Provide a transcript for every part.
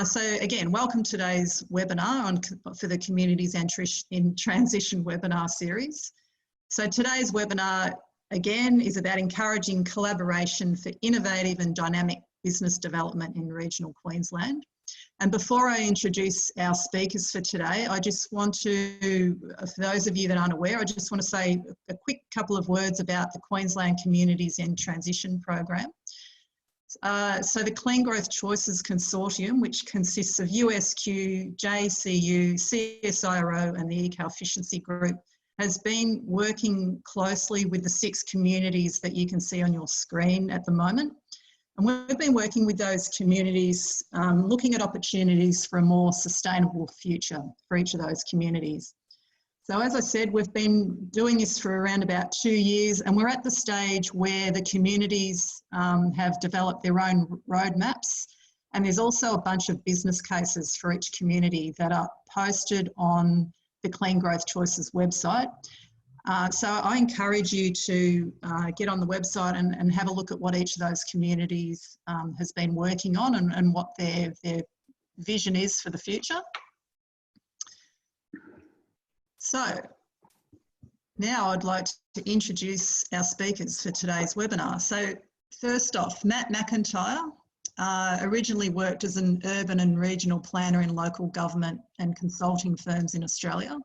So again, welcome to today's webinar for the Communities in Transition webinar series. So today's webinar, again, is about encouraging collaboration for innovative and dynamic business development in regional Queensland. And before I introduce our speakers for today, I just want to, for those of you that aren't aware, I just want to say a quick couple of words about the Queensland Communities in Transition program. So the Clean Growth Choices Consortium, which consists of USQ, JCU, CSIRO and the Eco-Efficiency Group, has been working closely with the 6 communities that you can see on your screen at the moment. And we've been working with those communities, looking at opportunities for a more sustainable future for each of those communities. So as I said, we've been doing this for around about 2 years, and we're at the stage where the communities have developed their own roadmaps, and there's also a bunch of business cases for each community that are posted on the Clean Growth Choices website. So I encourage you to get on the website and have a look at what each of those communities has been working on and what their vision is for the future. So now I'd like to introduce our speakers for today's webinar. So first off, Matt McIntyre originally worked as an urban and regional planner in local government and consulting firms in Australia.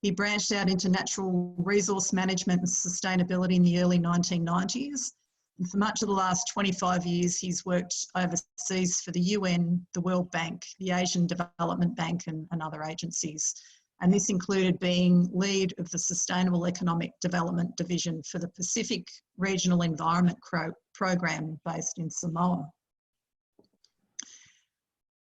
He branched out into natural resource management and sustainability in the early 1990s. And for much of the last 25 years, he's worked overseas for the UN, the World Bank, the Asian Development Bank and other agencies. And this included being lead of the Sustainable Economic Development Division for the Pacific Regional Environment Program based in Samoa.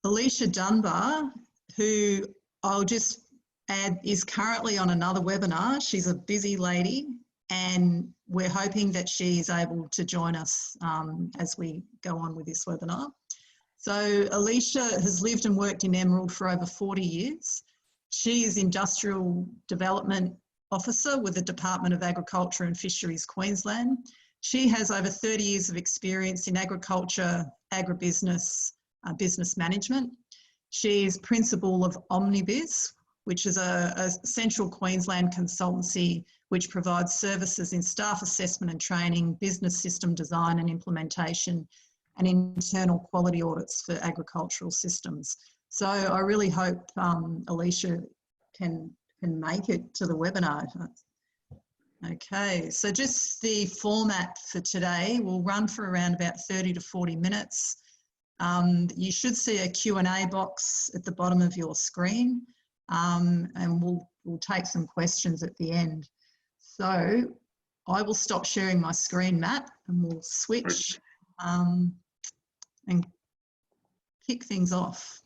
Alicia Dunbar, who I'll just add is currently on another webinar. She's a busy lady and we're hoping that she's able to join us as we go on with this webinar. So Alicia has lived and worked in Emerald for over 40 years. She is Industrial Development Officer with the Department of Agriculture and Fisheries Queensland. She has over 30 years of experience in agriculture, agribusiness, business management. She is Principal of Omnibiz, which is a central Queensland consultancy which provides services in staff assessment and training, business system design and implementation, and internal quality audits for agricultural systems. So I really hope Alicia can make it to the webinar. Okay, so just the format for today will run for around about 30 to 40 minutes. You should see a Q&A box at the bottom of your screen. And we'll take some questions at the end. So I will stop sharing my screen, Matt, and we'll switch and kick things off.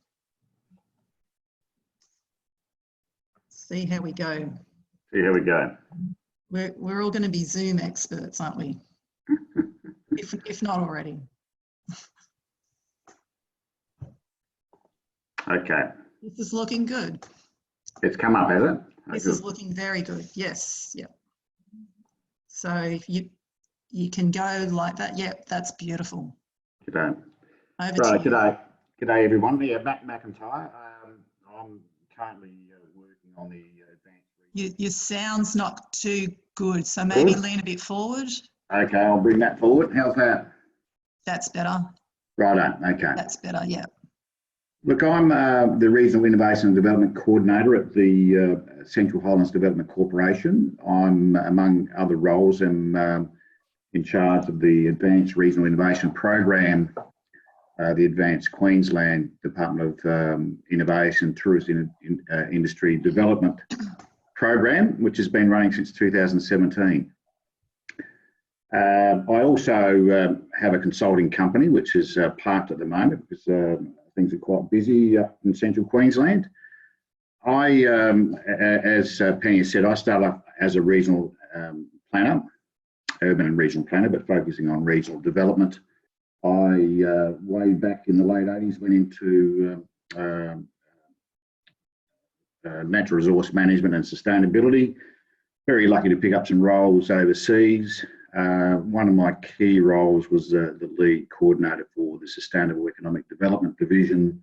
See how we go. See how we go. We're all going to be Zoom experts, aren't we? if not already. Okay. This is looking good. It's come up, has it? This is looking very good. Yes. Yep. So if you can go like that. Yep, that's beautiful. G'day. Over to you. G'day everyone. Yeah, Matt McIntyre. I'm currently working on the advanced. Your sound's not too good, so maybe lean a bit forward. Okay, I'll bring that forward. How's that? That's better. Righto. Okay. That's better. Yeah. Look, I'm the Regional Innovation and Development Coordinator at the Central Highlands Development Corporation. I'm, among other roles, in charge of the Advanced Regional Innovation Program, the Advance Queensland Department of Innovation, Tourism Industry Development Program, which has been running since 2017. I also have a consulting company, which is parked at the moment because things are quite busy in Central Queensland. I, as Penny said, I started off as a regional planner, urban and regional planner, but focusing on regional development. I, way back in the late 80s, went into natural resource management and sustainability. Very lucky to pick up some roles overseas. One of my key roles was the lead coordinator for the Sustainable Economic Development Division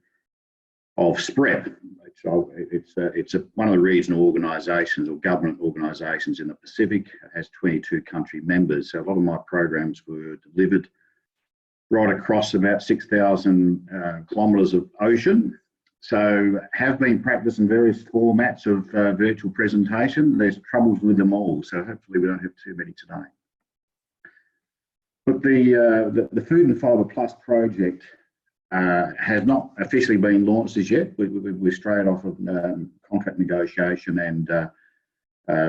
of SPREP. It's one of the regional organisations or government organisations in the Pacific. It has 22 country members. So a lot of my programs were delivered right across about 6,000 kilometres of ocean. So have been practicing various formats of virtual presentation. There's troubles with them all, so hopefully we don't have too many today. But the Food and Fibre Plus project has not officially been launched as yet. We're straight off of contract negotiation and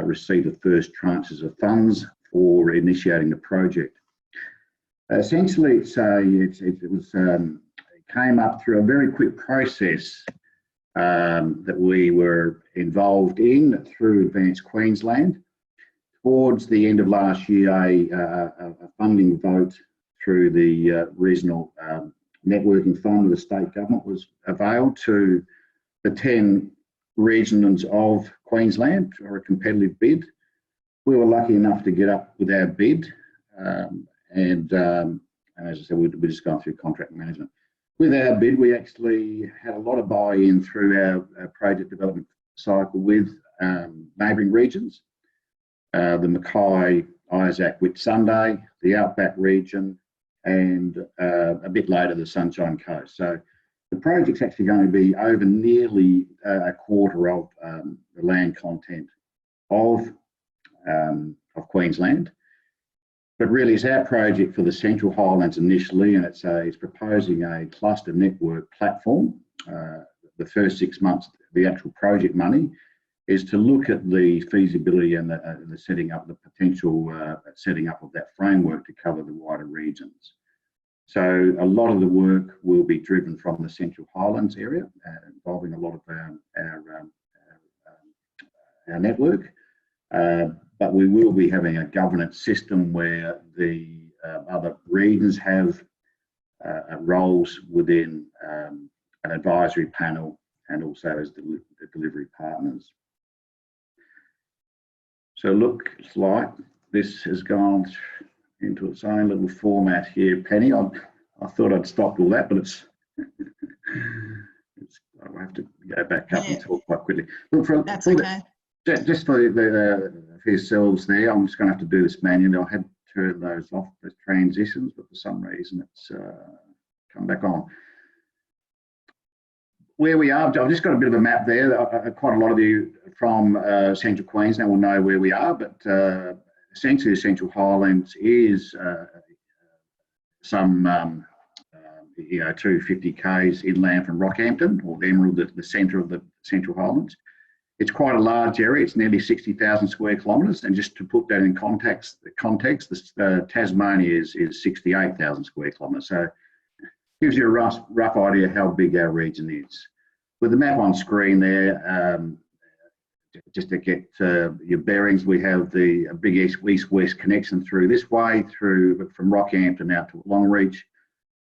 received the first tranches of funds for initiating the project. Essentially, it came up through a very quick process that we were involved in through Advance Queensland. Towards the end of last year, a funding vote through the regional networking fund of the state government was availed to the 10 regions of Queensland for a competitive bid. We were lucky enough to get up with our bid, and as I said, we're just going through contract management. With our bid, we actually had a lot of buy-in through our project development cycle with neighbouring regions, the Mackay-Isaac-Whitsunday, the Outback region, and a bit later the Sunshine Coast. So the project's actually going to be over nearly a quarter of the land content of Queensland. But really, it's our project for the Central Highlands initially, and it's proposing a cluster network platform. The first 6 months, the actual project money is to look at the feasibility and the setting up, the potential setting up of that framework to cover the wider regions. So a lot of the work will be driven from the Central Highlands area, involving a lot of our network. But we will be having a governance system where the other regions have roles within an advisory panel and also as the delivery partners. So looks like this has gone into its own little format here, Penny. I thought I'd stopped all that, but I'll have to go back up and talk quite quickly. Look, that's okay. Just for yourselves there, I'm just going to have to do this manually. I had turned those off, those transitions, but for some reason it's come back on. Where we are, I've just got a bit of a map there. Quite a lot of you from Central Queensland will know where we are, but essentially the Central Highlands is some 250 k's inland from Rockhampton, or the Emerald, the centre of the Central Highlands. It's quite a large area. It's nearly 60,000 square kilometres, and just to put that in context, Tasmania is 68,000 square kilometres. So it gives you a rough idea how big our region is. With the map on screen there, just to get your bearings, we have the big east-west connection through this way, from Rockhampton out to Longreach.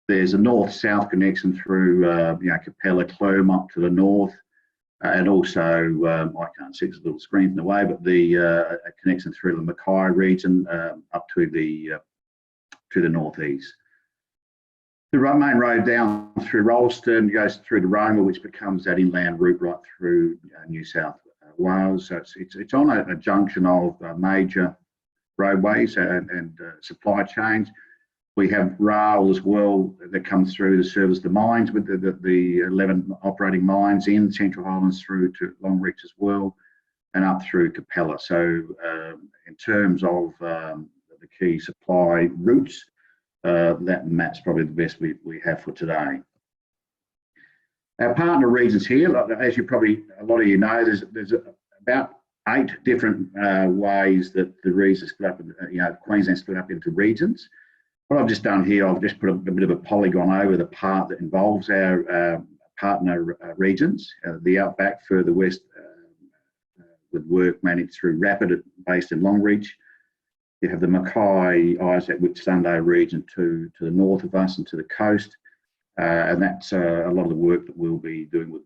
There's a north-south connection through Capella, Clermont up to the north. And also, I can't see, there's a little screen in the way, but the connection through the Mackay region up to the northeast. The main road down through Rolleston goes through to Roma, which becomes that inland route right through New South Wales. So it's on a junction of major roadways and supply chains. We have rail as well that comes through to service the mines, with the 11 operating mines in Central Highlands through to Longreach as well, and up through Capella. So in terms of the key supply routes, that map's probably the best we have for today. Our partner regions here, as you probably, a lot of you know, there's about 8 different ways that the regions split up, Queensland split up into regions. What I've just done here, I've just put a bit of a polygon over the part that involves our partner regions. The Outback further west with work managed through Rapid, based in Longreach. You have the Mackay-Isaac-Whitsunday region to the north of us and to the coast. And that's a lot of the work that we'll be doing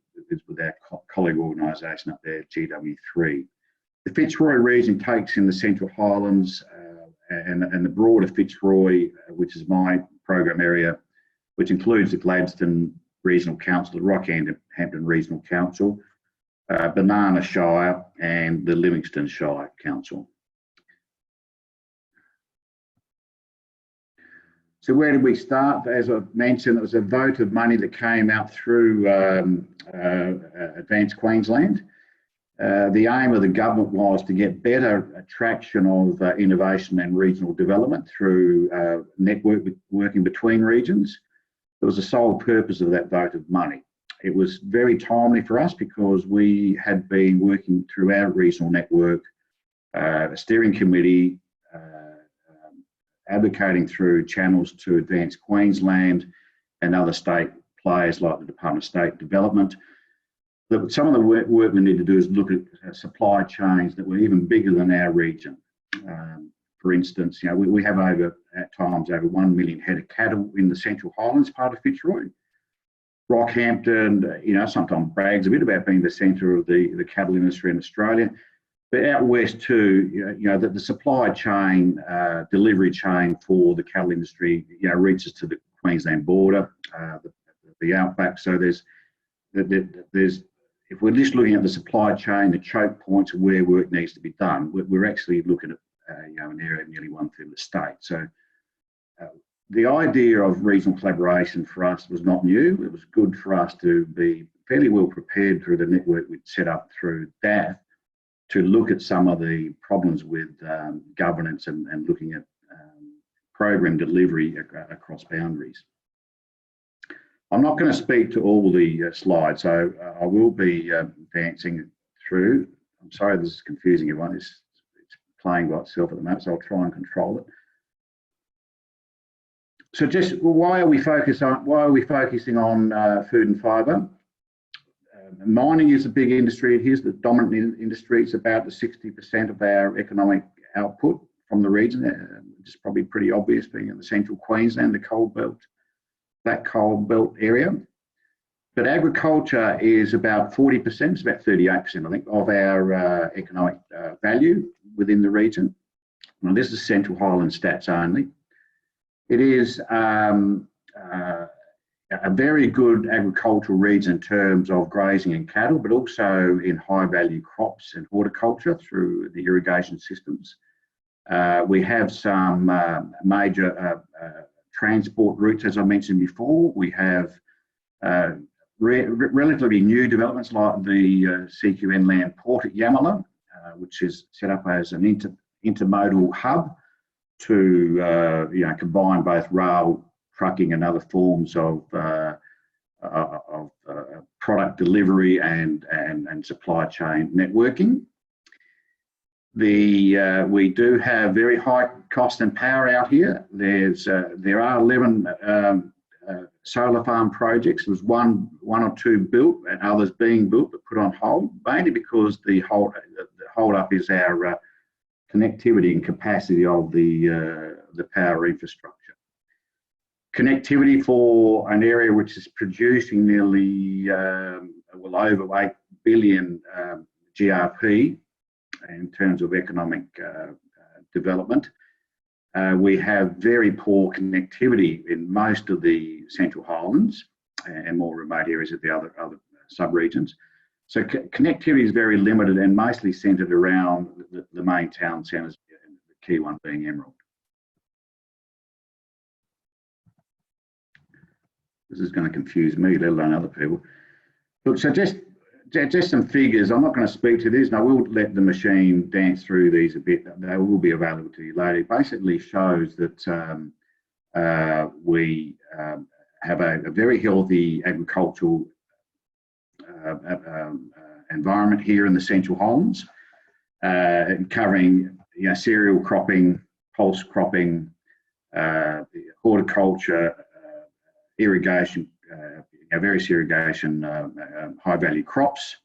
with our colleague organisation up there, GW3. The Fitzroy region takes in the Central Highlands and the broader Fitzroy, which is my program area, which includes the Gladstone, Regional Council, the Rockhampton Regional Council, Banana Shire and the Livingston Shire Council. So where did we start? As I mentioned, it was a vote of money that came out through Advance Queensland. The aim of the government was to get better attraction of innovation and regional development through working between regions. It was the sole purpose of that vote of money. It was very timely for us because we had been working through our regional network, a steering committee, advocating through channels to Advance Queensland and other state players like the Department of State Development. Some of the work we need to do is look at supply chains that were even bigger than our region. For instance, we have at times over 1 million head of cattle in the Central Highlands part of Fitzroy. Rockhampton, sometimes brags a bit about being the centre of the cattle industry in Australia. But out west too, the supply chain, delivery chain for the cattle industry, reaches to the Queensland border, the Outback. So there's, if we're just looking at the supply chain, the choke points of where work needs to be done, we're actually looking at an area of nearly 1/3 of the state. So the idea of regional collaboration for us was not new. It was good for us to be fairly well prepared through the network we'd set up through DAF to look at some of the problems with governance and looking at program delivery across boundaries. I'm not going to speak to all the slides, so I will be advancing through. I'm sorry this is confusing everyone. It's playing by itself at the moment, so I'll try and control it. So just why are we focusing on food and fibre? Mining is a big industry. It is the dominant industry. It's about the 60% of our economic output from the region, which is probably pretty obvious being in the central Queensland, the coal belt, that coal belt area. But agriculture is about 40%, it's about 38%, I think, of our economic value within the region. Now, this is Central Highlands stats only. It is a very good agricultural region in terms of grazing and cattle, but also in high value crops and horticulture through the irrigation systems. We have some major transport routes, as I mentioned before. We have relatively new developments like the CQN land port at Yamala, which is set up as an intermodal hub to combine both rail, trucking and other forms of product delivery and supply chain networking. We do have very high cost and power out here. There are 11 solar farm projects. There was one or two built and others being built but put on hold, mainly because the hold up is our connectivity and capacity of the power infrastructure. Connectivity for an area which is producing nearly over 8 billion GRP in terms of economic development. We have very poor connectivity in most of the Central Highlands and more remote areas of the other sub-regions. So connectivity is very limited and mostly centred around the main town centres, the key one being Emerald. This is going to confuse me, let alone other people. Look, so just some figures. I'm not going to speak to this, and I will let the machine dance through these a bit. They will be available to you later. It basically shows that we have a very healthy agricultural environment here in the Central Highlands, covering cereal cropping, pulse cropping, horticulture, irrigation, various irrigation, high value crops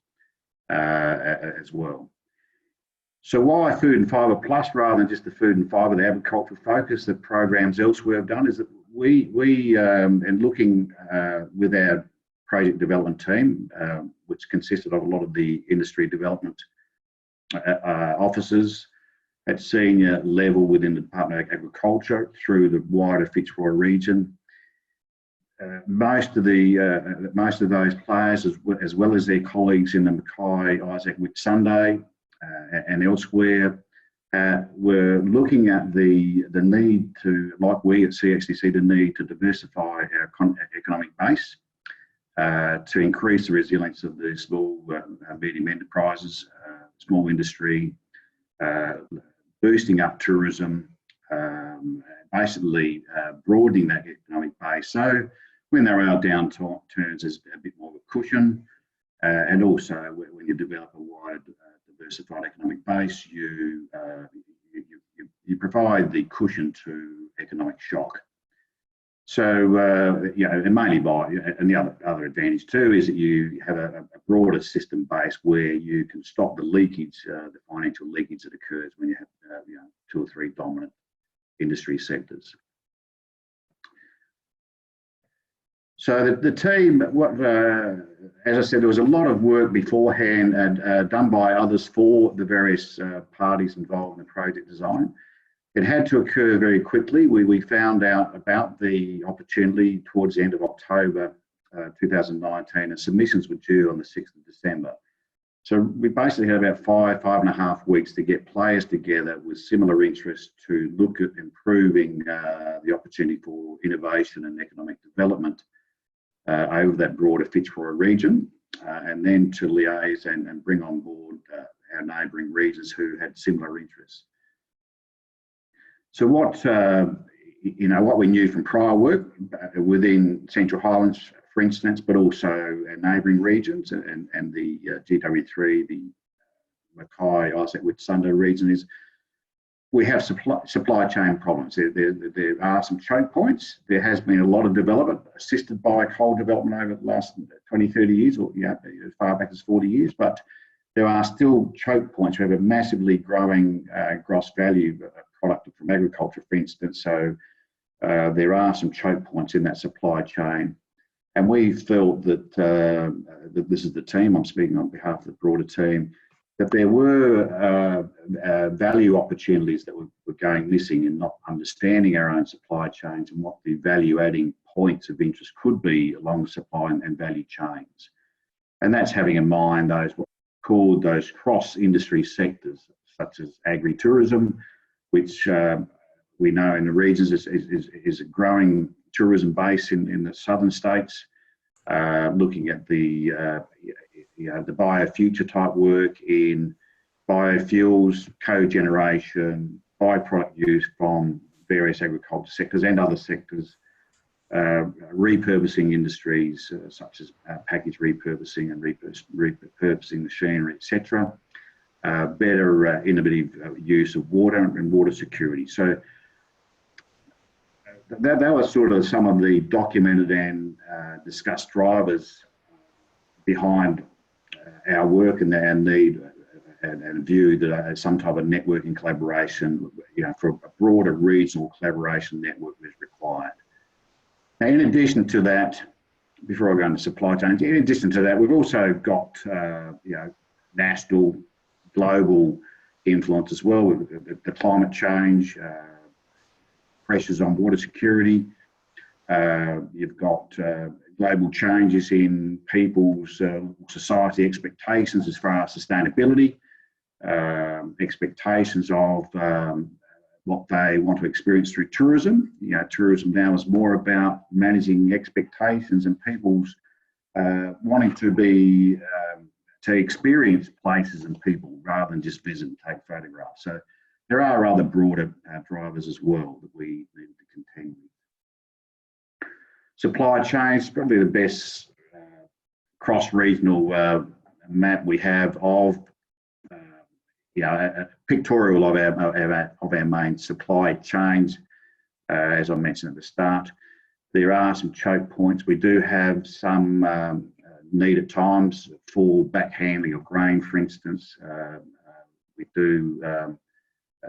as well. So why Food and Fibre Plus rather than just the food and fibre, the agricultural focus that programs elsewhere have done is that we and looking with our project development team, which consisted of a lot of the industry development officers at senior level within the Department of Agriculture through the wider Fitzroy region. most of those players, as well as their colleagues in the Mackay-Isaac-Whitsunday and elsewhere, were looking at the need to, like we at CXDC, the need to diversify our economic base to increase the resilience of the small, medium enterprises, small industry, boosting up tourism, basically broadening that economic base. So when there are downturns, there's a bit more of a cushion, and also when you develop a wide, diversified economic base, you provide the cushion to economic shock. So, and mainly and the other advantage too is that you have a broader system base where you can stop the leakage, the financial leakage that occurs when you have, 2 or 3 dominant industry sectors. So the team, as I said, there was a lot of work beforehand and done by others for the various parties involved in the project design. It had to occur very quickly. We found out about the opportunity towards the end of October 2019, and submissions were due on the 6th of December. So we basically had about 5.5 weeks to get players together with similar interests to look at improving the opportunity for innovation and economic development over that broader Fitzroy region, and then to liaise and bring on board our neighbouring regions who had similar interests. So what we knew from prior work within Central Highlands, for instance, but also our neighbouring regions and the GW3, the Mackay-Isaac-Whitsunday region, is we have supply chain problems. There are some choke points. There has been a lot of development assisted by coal development over the last 20, 30 years, or as far back as 40 years, but there are still choke points. We have a massively growing gross value product from agriculture, for instance. So there are some choke points in that supply chain. And we felt that, that this is the team, I'm speaking on behalf of the broader team, that there were value opportunities that were going missing in not understanding our own supply chains and what the value-adding points of interest could be along the supply and value chains. And that's having in mind those called those cross-industry sectors, such as agri-tourism, which we know in the regions is a growing tourism base in the southern states, looking at the biofuture type work in biofuels, cogeneration, byproduct use from various agriculture sectors and other sectors, repurposing industries such as package repurposing and repurposing machinery, etc. Better innovative use of water and water security. So that was sort of some of the documented and discussed drivers behind our work and our need and view that some type of networking collaboration, for a broader regional collaboration network is required. Now, in addition to that, before I go into supply chains, in addition to that, we've also got national, global influence as well with the climate change, pressures on water security. You've got global changes in people's society expectations as far as sustainability, expectations of what they want to experience through tourism. Tourism now is more about managing expectations and people's wanting to be to experience places and people rather than just visit and take photographs. So there are other broader drivers as well that we need to contend with. Supply chains, probably the best cross-regional map we have of a pictorial of our main supply chains. As I mentioned at the start, there are some choke points. We do have some need at times for back handling of grain, for instance. We do.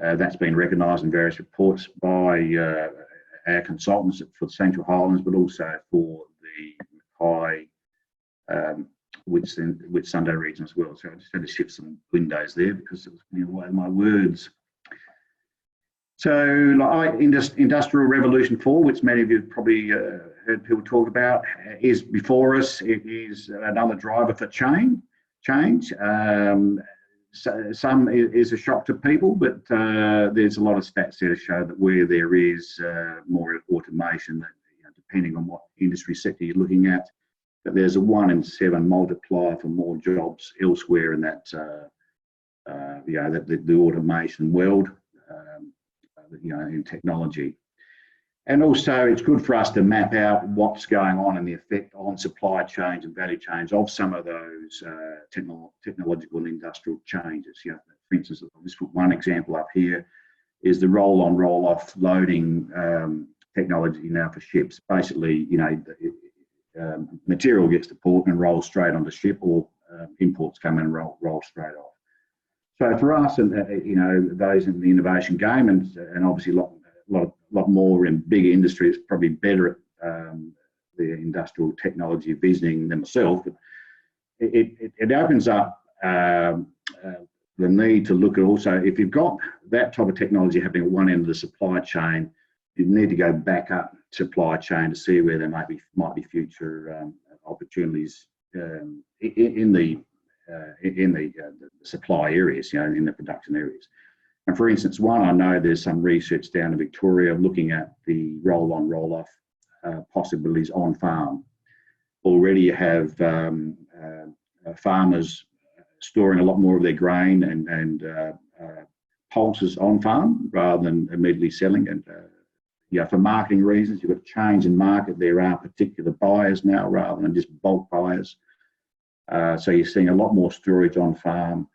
That's been recognised in various reports by our consultants for Central Highlands, but also for the Mackay-Whitsunday region as well. So I just had to shift some windows there because it was one of my words. So like Industrial Revolution 4, which many of you have probably people talk about is before us. It is another driver for change. So some is a shock to people, but there's a lot of stats there to show that where there is more automation, that, depending on what industry sector you're looking at, that there's a 1 in 7 multiplier for more jobs elsewhere in that, the automation world, in technology. And also, it's good for us to map out what's going on and the effect on supply chains and value chains of some of those technological and industrial changes. For instance, I'll just put one example up here, is the roll-on, roll-off loading technology now for ships. Basically, material gets to port and rolls straight onto ship, or imports come in and roll straight off. So for us, and those in the innovation game, and obviously a lot more in bigger industry, it's probably better at the industrial technology visioning themselves. But it opens up the need to look at also, if you've got that type of technology happening at one end of the supply chain, you need to go back up supply chain to see where there might be future opportunities in the supply areas, in the production areas. And for instance, I know there's some research down in Victoria looking at the roll-on, roll-off possibilities on farm. Already you have farmers storing a lot more of their grain and pulses on farm rather than immediately selling. And for marketing reasons, you've got a change in market. There are particular buyers now rather than just bulk buyers. So you're seeing a lot more storage on farm.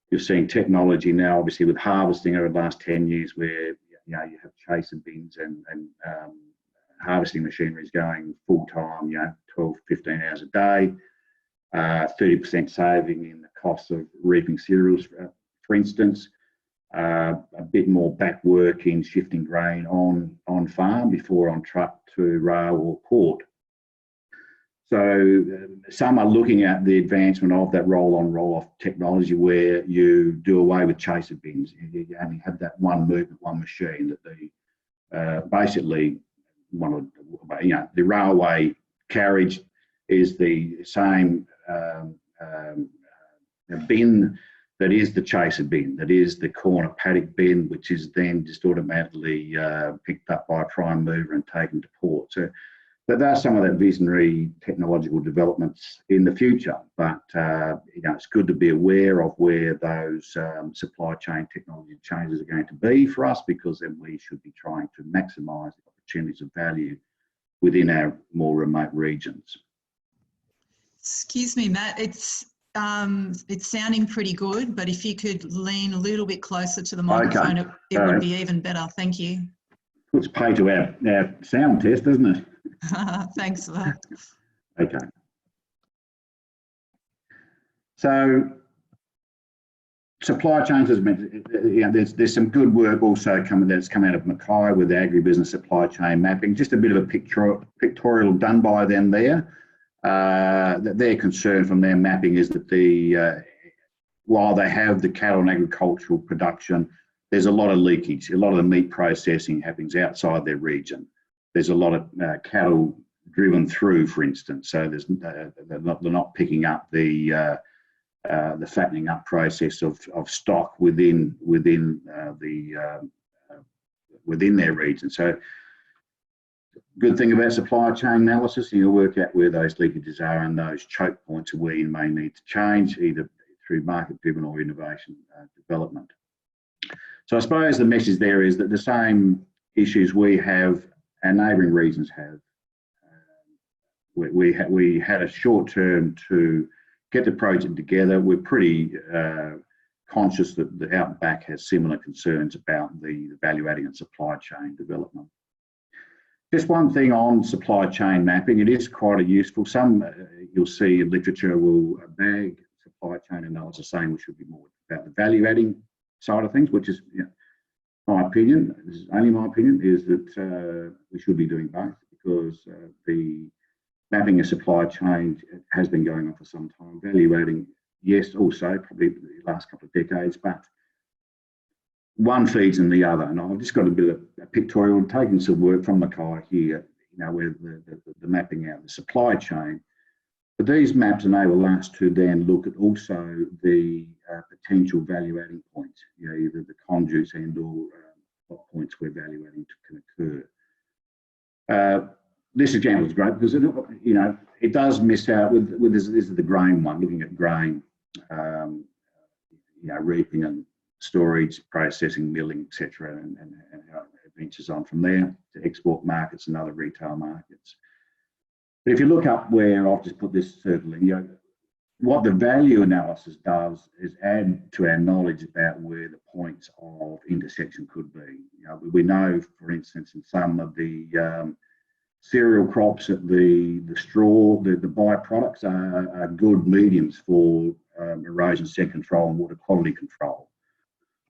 You're seeing technology now, obviously, with harvesting over the last 10 years, where you have chaser bins and harvesting machineries going full time, 12, 15 hours a day, 30% saving in the cost of reaping cereals, for instance, a bit more back work in shifting grain on farm before on truck to rail or port. So some are looking at the advancement of that roll-on, roll-off technology where you do away with chaser bins. You only have that one movement, one machine. That basically the railway carriage is the same bin that is the chaser bin, that is the corner paddock bin, which is then just automatically picked up by a prime mover and taken to port. So there are some of that visionary technological developments in the future, but it's good to be aware of where those supply chain technology changes are going to be for us, because then we should be trying to maximise the opportunities of value within our more remote regions. Excuse me, Matt, it's sounding pretty good, but if you could lean a little bit closer to the microphone, okay. It would be even better. Thank you. Puts pay to our sound test, doesn't it? Thanks for that. Okay. So supply chains, as mentioned, there's some good work also that's come out of Mackay with the agribusiness supply chain mapping. Just a bit of a pictorial done by them there. Their concern from their mapping is that while they have the cattle and agricultural production, there's a lot of leakage. A lot of the meat processing happens outside their region. There's a lot of cattle driven through, for instance. So they're not picking up the fattening up process of stock within their region. So good thing about supply chain analysis, you'll work out where those leakages are and those choke points are where you may need to change, either through market-driven or innovation development. So I suppose the message there is that the same issues we have, our neighbouring regions have. We had a short term to get the project together. We're pretty conscious that the Outback has similar concerns about the value adding and supply chain development. Just one thing on supply chain mapping, it is quite a useful. Some you'll see in literature will bag supply chain analysis saying we should be more about the value adding side of things, which is my opinion, this is only my opinion, is that we should be doing both, because the mapping a supply chain has been going on for some time. Value adding, yes, also probably the last couple of decades, but one feeds in the other. And I've just got a bit of a pictorial, taking some work from Mackay here. with the mapping out the supply chain. But these maps enable us to then look at also the potential value adding points, either the conduits and or what points where value adding can occur. This example is great because it does miss out with this is the grain one, looking at grain, reaping and storage, processing, milling, etc., and how it ventures on from there to export markets and other retail markets. But if you look up where I've just put this circle in, what the value analysis does is add to our knowledge about where the points of intersection could be. We know, for instance, in some of the cereal crops that the straw, the byproducts are good mediums for erosion sediment control and water quality control.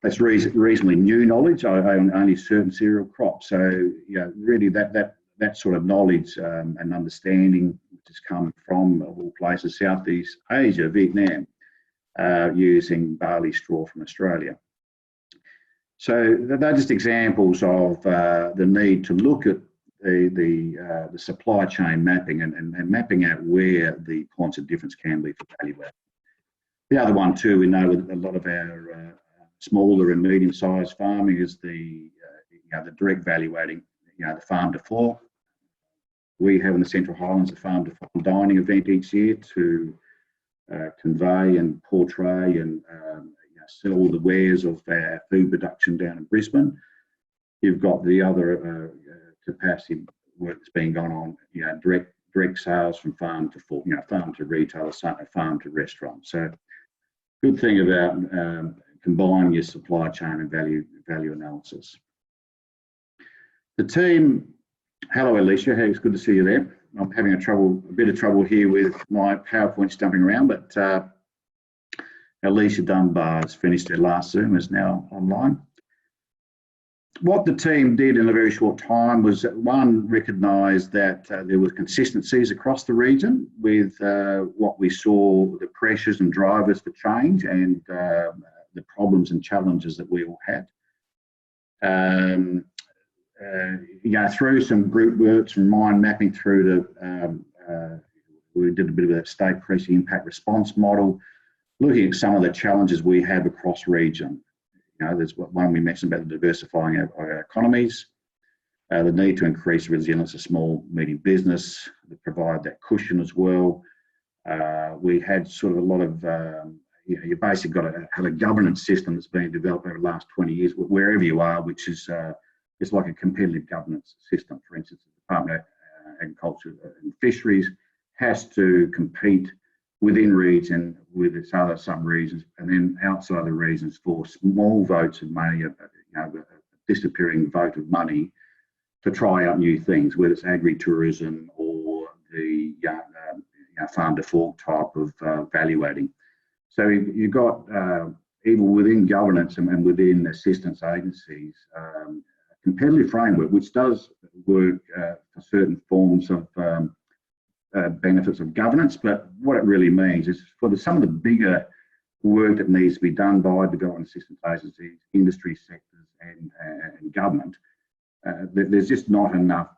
That's reasonably new knowledge. I own only certain cereal crops, so really that sort of knowledge and understanding, which has come from all places, Southeast Asia, Vietnam, using barley straw from Australia. So they're just examples of the need to look at the supply chain mapping and mapping out where the points of difference can be for value add. The other one too, we know with a lot of our smaller and medium-sized farming is the direct value adding, the farm to fork. We have in the Central Highlands a farm to fork dining event each year to convey and portray and sell the wares of our food production down in Brisbane. You've got the other capacity work that's been going on, direct sales from farm to fork, farm to retail, farm to restaurant. So good thing about combining your supply chain and value analysis. The team, hello Alicia, hey, it's good to see you there. I'm having a bit of trouble here with my PowerPoint jumping around, but Alicia Dunbar has finished her last Zoom, is now online. What the team did in a very short time was, one, recognise that there were consistencies across the region with what we saw, the pressures and drivers for change and the problems and challenges that we all had. Through some group work, some mind mapping through to, we did a bit of a state pressure impact response model, looking at some of the challenges we have across region. There's one we mentioned about the diversifying our economies, the need to increase resilience of small, medium business, to provide that cushion as well. We had sort of a lot of, you basically got to have a governance system that's been developed over the last 20 years, wherever you are, which is it's like a competitive governance system. For instance, the Department of Agriculture and Fisheries has to compete within region with its other sub-regions and then outside the regions for small votes of money, a disappearing vote of money to try out new things, whether it's agri-tourism or the farm to fork type of value adding. So you've got, even within governance and within assistance agencies, a competitive framework which does work for certain forms of benefits of governance, but what it really means is for some of the bigger work that needs to be done by development assistance agencies, industry sectors and government, there's just not enough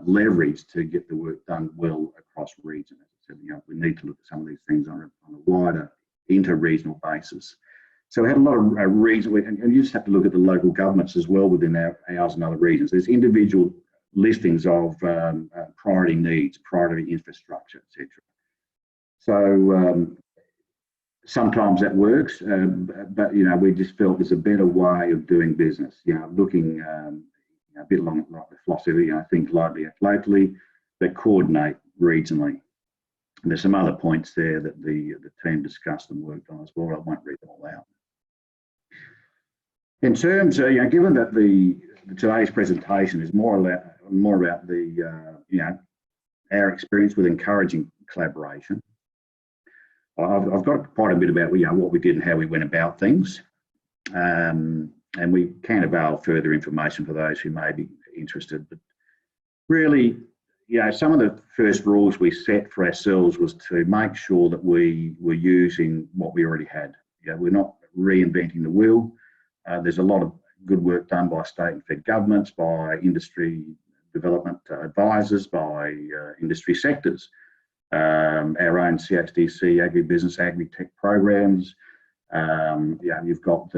leverage to get the work done well across region. As I said, we need to look at some of these things on a wider inter-regional basis. So we had a lot of regional, and you just have to look at the local governments as well within ours and other regions. There's individual listings of priority needs, priority infrastructure, etc. So sometimes that works, but we just felt there's a better way of doing business. Looking a bit along like the philosophy, think locally, but coordinate regionally. And there's some other points there that the team discussed and worked on as well. I won't read them all out. In terms of, given that today's presentation is more about the our experience with encouraging collaboration, I've got quite a bit about what we did and how we went about things, and we can avail further information for those who may be interested. But really, some of the first rules we set for ourselves was to make sure that we were using what we already had. We're not reinventing the wheel. There's a lot of good work done by state and fed governments, by industry, development advisors by industry sectors. Our own CHDC agribusiness agri-tech programs. You've got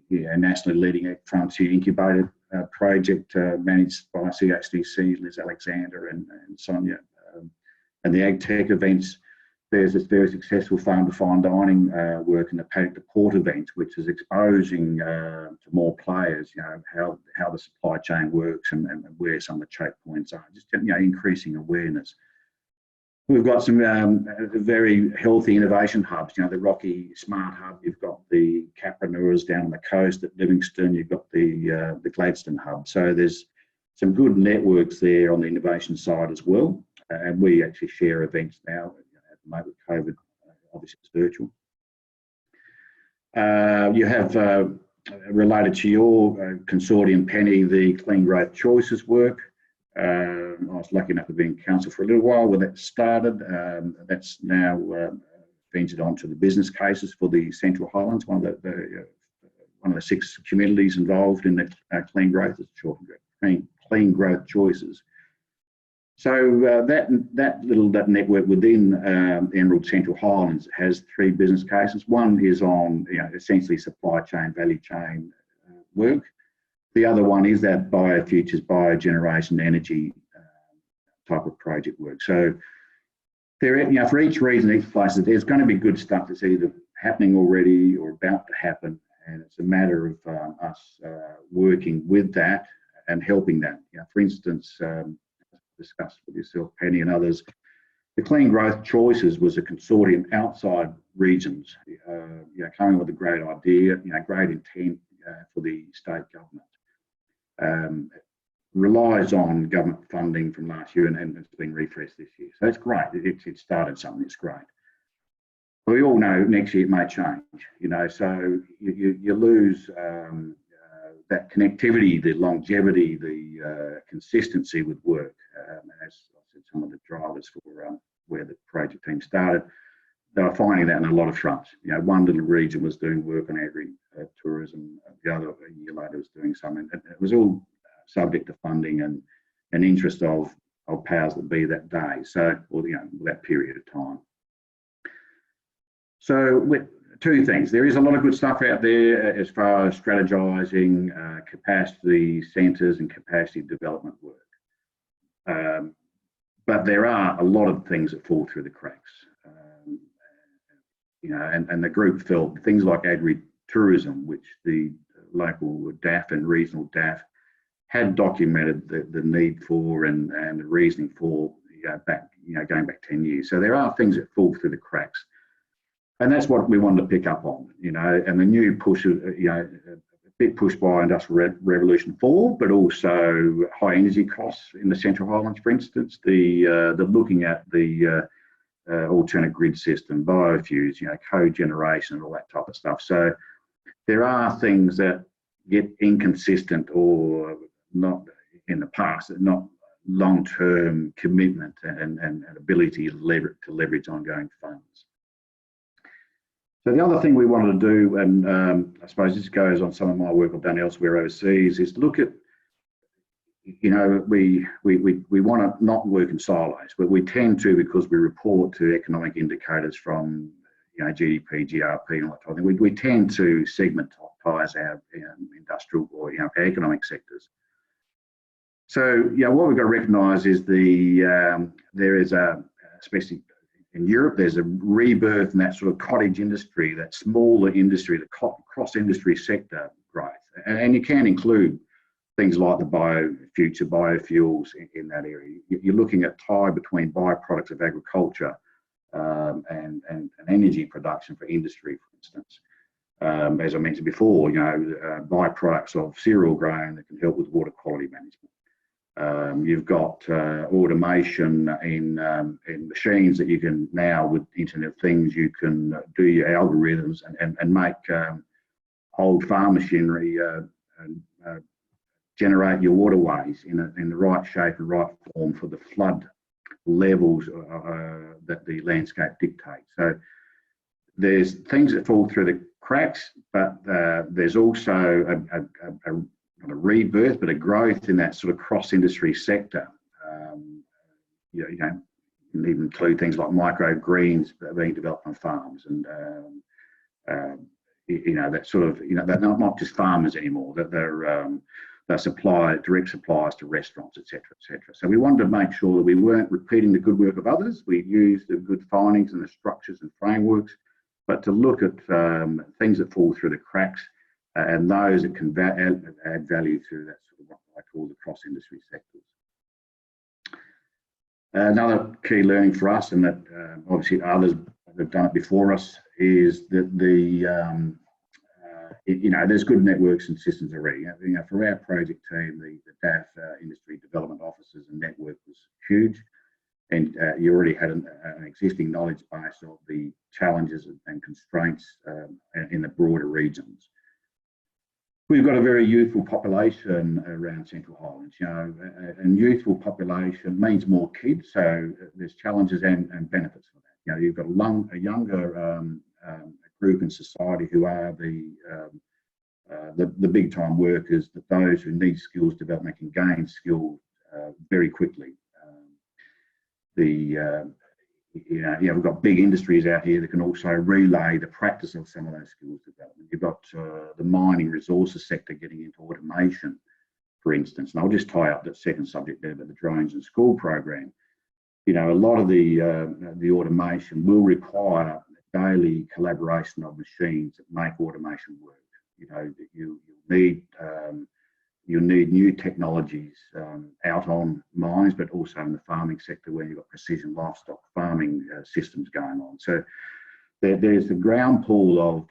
nationally leading frontier incubator project managed by CHDC, Liz Alexander and Sonia. And the ag tech events, there's this very successful farm to fine dining work in the paddock to port event, which is exposing to more players, how the supply chain works and where some of the choke points are, just increasing awareness. We've got some very healthy innovation hubs, the Rocky Smart Hub, you've got the Capreneurs down on the coast at Livingston, you've got the Gladstone Hub. So there's some good networks there on the innovation side as well. And we actually share events now. At the moment with COVID, obviously it's virtual. You have, related to your consortium, Penny, the Clean Growth Choices work. I was lucky enough to be in council for a little while when that started. That's now ventured onto the business cases for the Central Highlands, one of the 6 communities involved in the clean growth. It's short and clean growth choices. So that network within Emerald Central Highlands has 3 business cases. One is on essentially supply chain, value chain work. The other one is that biofutures, biogeneration, energy type of project work. So there, for each reason, each place, there's going to be good stuff that's either happening already or about to happen, and it's a matter of us working with that and helping that. For instance, discussed with yourself, Penny, and others, the Clean Growth Choices was a consortium outside regions, coming with a great idea, great intent for the state government. Relies on government funding from last year and it's been refreshed this year. So it's great. It started something, it's great. But we all know next year it may change, so you lose that connectivity, the longevity, the consistency with work. As I said, some of the drivers for where the project team started, they were finding that in a lot of fronts. One little region was doing work on agri-tourism, the other a year later was doing something. It was all subject to funding and interest of powers that be that day, or that period of time. So with 2 things, there is a lot of good stuff out there as far as strategising, capacity centres and capacity development work. But there are a lot of things that fall through the cracks. And the group felt things like agri-tourism, which the local DAF and regional DAF had documented the need for and the reasoning for going back 10 years. So there are things that fall through the cracks. And that's what we wanted to pick up on, and the new push, a bit pushed by Industrial Revolution 4, but also high energy costs in the Central Highlands, for instance, the looking at the alternate grid system, biofuels, cogeneration and all that type of stuff. So there are things that get inconsistent or not in the past, not long-term commitment and ability to leverage ongoing funds. So the other thing we wanted to do, and I suppose this goes on some of my work I've done elsewhere overseas, is look at, we want to not work in silos, but we tend to, because we report to economic indicators from GDP, GRP, and all that type of thing, we tend to segmentise our industrial or economic sectors. So what we've got to recognise is there is especially in Europe, there's a rebirth in that sort of cottage industry, that smaller industry, the cross-industry sector growth. And you can include things like the biofuels in that area. You're looking at tie between byproducts of agriculture and energy production for industry, for instance. As I mentioned before, byproducts of cereal grain that can help with water quality management. You've got automation in machines that you can now, with Internet of Things, you can do your algorithms and make old farm machinery generate your waterways in the right shape and right form for the flood levels that the landscape dictates. So there's things that fall through the cracks, but there's also not a rebirth, but a growth in that sort of cross-industry sector. You can even include things like microgreens being developed on farms, and that sort of, they're not just farmers anymore. That they're direct suppliers to restaurants, etc., etc. So we wanted to make sure that we weren't repeating the good work of others. We used the good findings and the structures and frameworks, but to look at things that fall through the cracks and those that can add value through that sort of what I call the cross-industry sectors. Another key learning for us, and that obviously others have done it before us, is that there's good networks and systems already. For our project team, the DAF industry development offices and network was huge, and you already had an existing knowledge base of the challenges and constraints in the broader regions. We've got a very youthful population around Central Highlands, and youthful population means more kids, so there's challenges and benefits for that. You've got a younger group in society who are the big time workers, that those who need skills development can gain skills very quickly. We've got big industries out here that can also relay the practice of some of those skills development. You've got the mining resources sector getting into automation, for instance. And I'll just tie up that second subject there, but the drones and school program. A lot of the automation will require daily collaboration of machines that make automation work. You'll need new technologies out on mines, but also in the farming sector where you've got precision livestock farming systems going on. So there's the ground pool of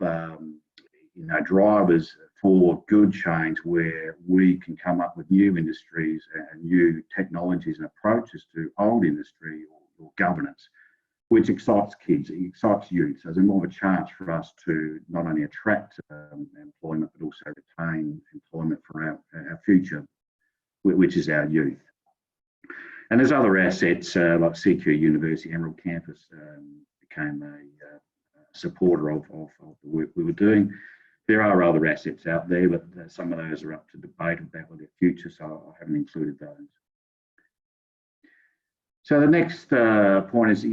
drivers for good change, where we can come up with new industries and new technologies and approaches to old industry or governance, which excites kids, it excites youth. So there's more of a chance for us to not only attract employment, but also retain employment for our future, which is our youth. And there's other assets like CQ University, Emerald Campus became a supporter of the work we were doing. There are other assets out there, but some of those are up to debate about their future, so I haven't included those. So the next point is,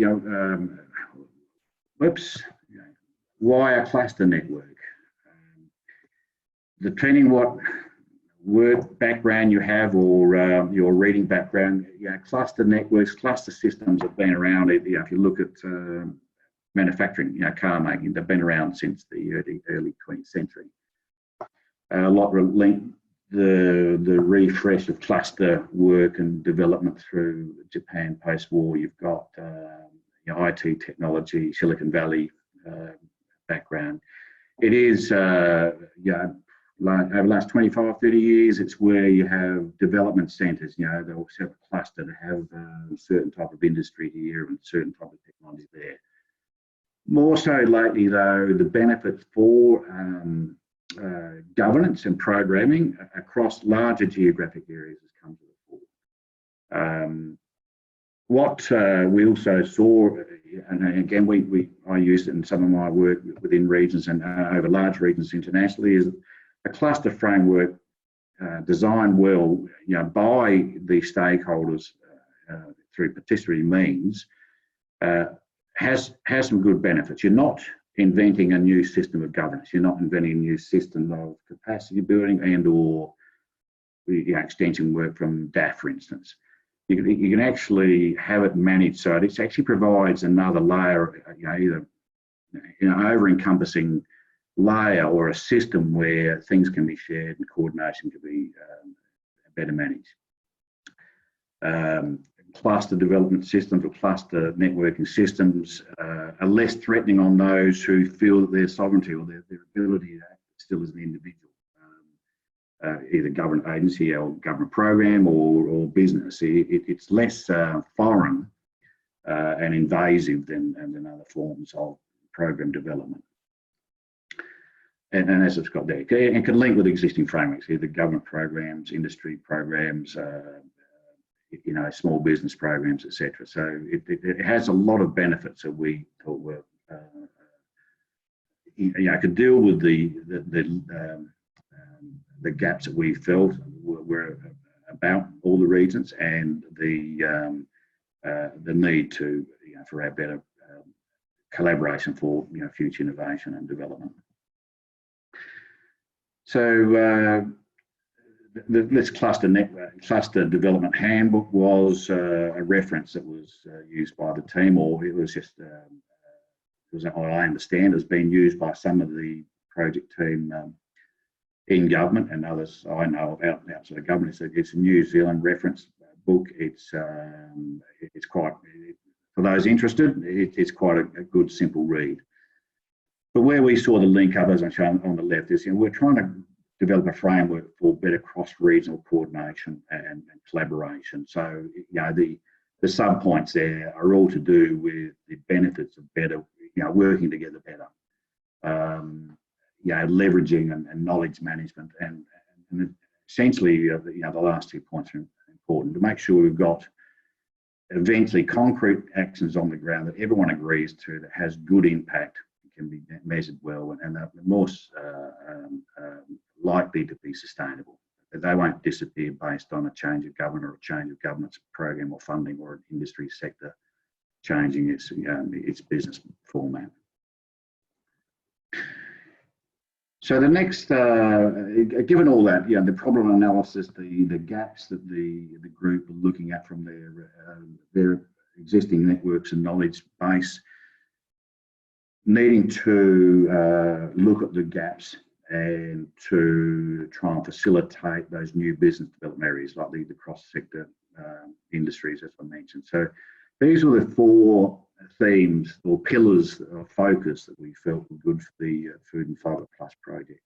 why a cluster network? Depending what work background you have or your reading background, cluster networks, cluster systems have been around. If you look at manufacturing, car making, they've been around since the early 20th century. A lot linked the refresh of cluster work and development through Japan post-war. You've got IT technology, Silicon Valley background. It is over the last 25, 30 years, it's where you have development centres. They'll set a cluster to have a certain type of industry here and certain type of technology there. More so lately, though, the benefits for governance and programming across larger geographic areas has come to the fore. What we also saw, and again, I used it in some of my work within regions and over large regions internationally, is a cluster framework designed well, by the stakeholders through participatory means, has some good benefits. You're not inventing a new system of governance. You're not inventing a new system of capacity building or extension work from DAF, for instance. You can actually have it managed so it actually provides another layer, either over-encompassing layer or a system where things can be shared and coordination can be better managed. Cluster development systems or cluster networking systems are less threatening on those who feel that their sovereignty or their ability to act still as an individual, either government agency or government program or business. It's less foreign and invasive than other forms of program development. And as it's got there, it can link with existing frameworks, either government programs, industry programs, small business programs, etc. So it has a lot of benefits that we thought were, could deal with the the gaps that we felt were about all the regions, and the need to, for our better collaboration for future innovation and development. So this cluster development handbook was a reference that was used by the team, or it was just I understand has been used by some of the project team in government and others I know of outside of government. It's a New Zealand reference book. It's quite, for those interested, it's quite a good, simple read. But where we saw the link up, as I'm showing on the left, is we're trying to develop a framework for better cross-regional coordination and collaboration. So the sub-points there are all to do with the benefits of better, working together better, leveraging and knowledge management, and essentially the last 2 points are important to make sure we've got eventually concrete actions on the ground that everyone agrees to, that has good impact, can be measured well, and are more likely to be sustainable. They won't disappear based on a change of government or a change of government's program or funding, or an industry sector changing its business format. So the next, given all that, the problem analysis, the gaps that the group are looking at from their existing networks and knowledge base, needing to look at the gaps and to try and facilitate those new business development areas like the cross-sector industries, as I mentioned. So these were the 4 themes or pillars of focus that we felt were good for the Food and Fibre Plus project.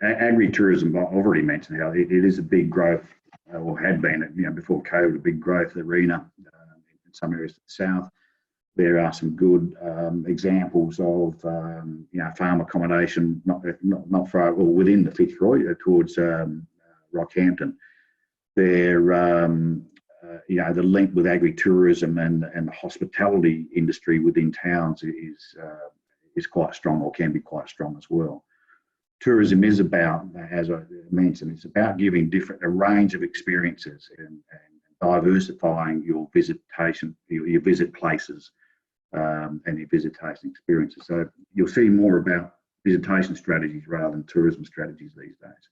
Agri-tourism, I've already mentioned how it is a big growth, or had been, before COVID, a big growth arena in some areas of the south. There are some good examples of farm accommodation not far, or within the Fitzroy towards Rockhampton. The link with agri-tourism and the hospitality industry within towns is quite strong, or can be quite strong as well. Tourism is about, as I mentioned, it's about giving a range of experiences and diversifying your visitation, your visit places, and your visitation experiences. So you'll see more about visitation strategies rather than tourism strategies these days.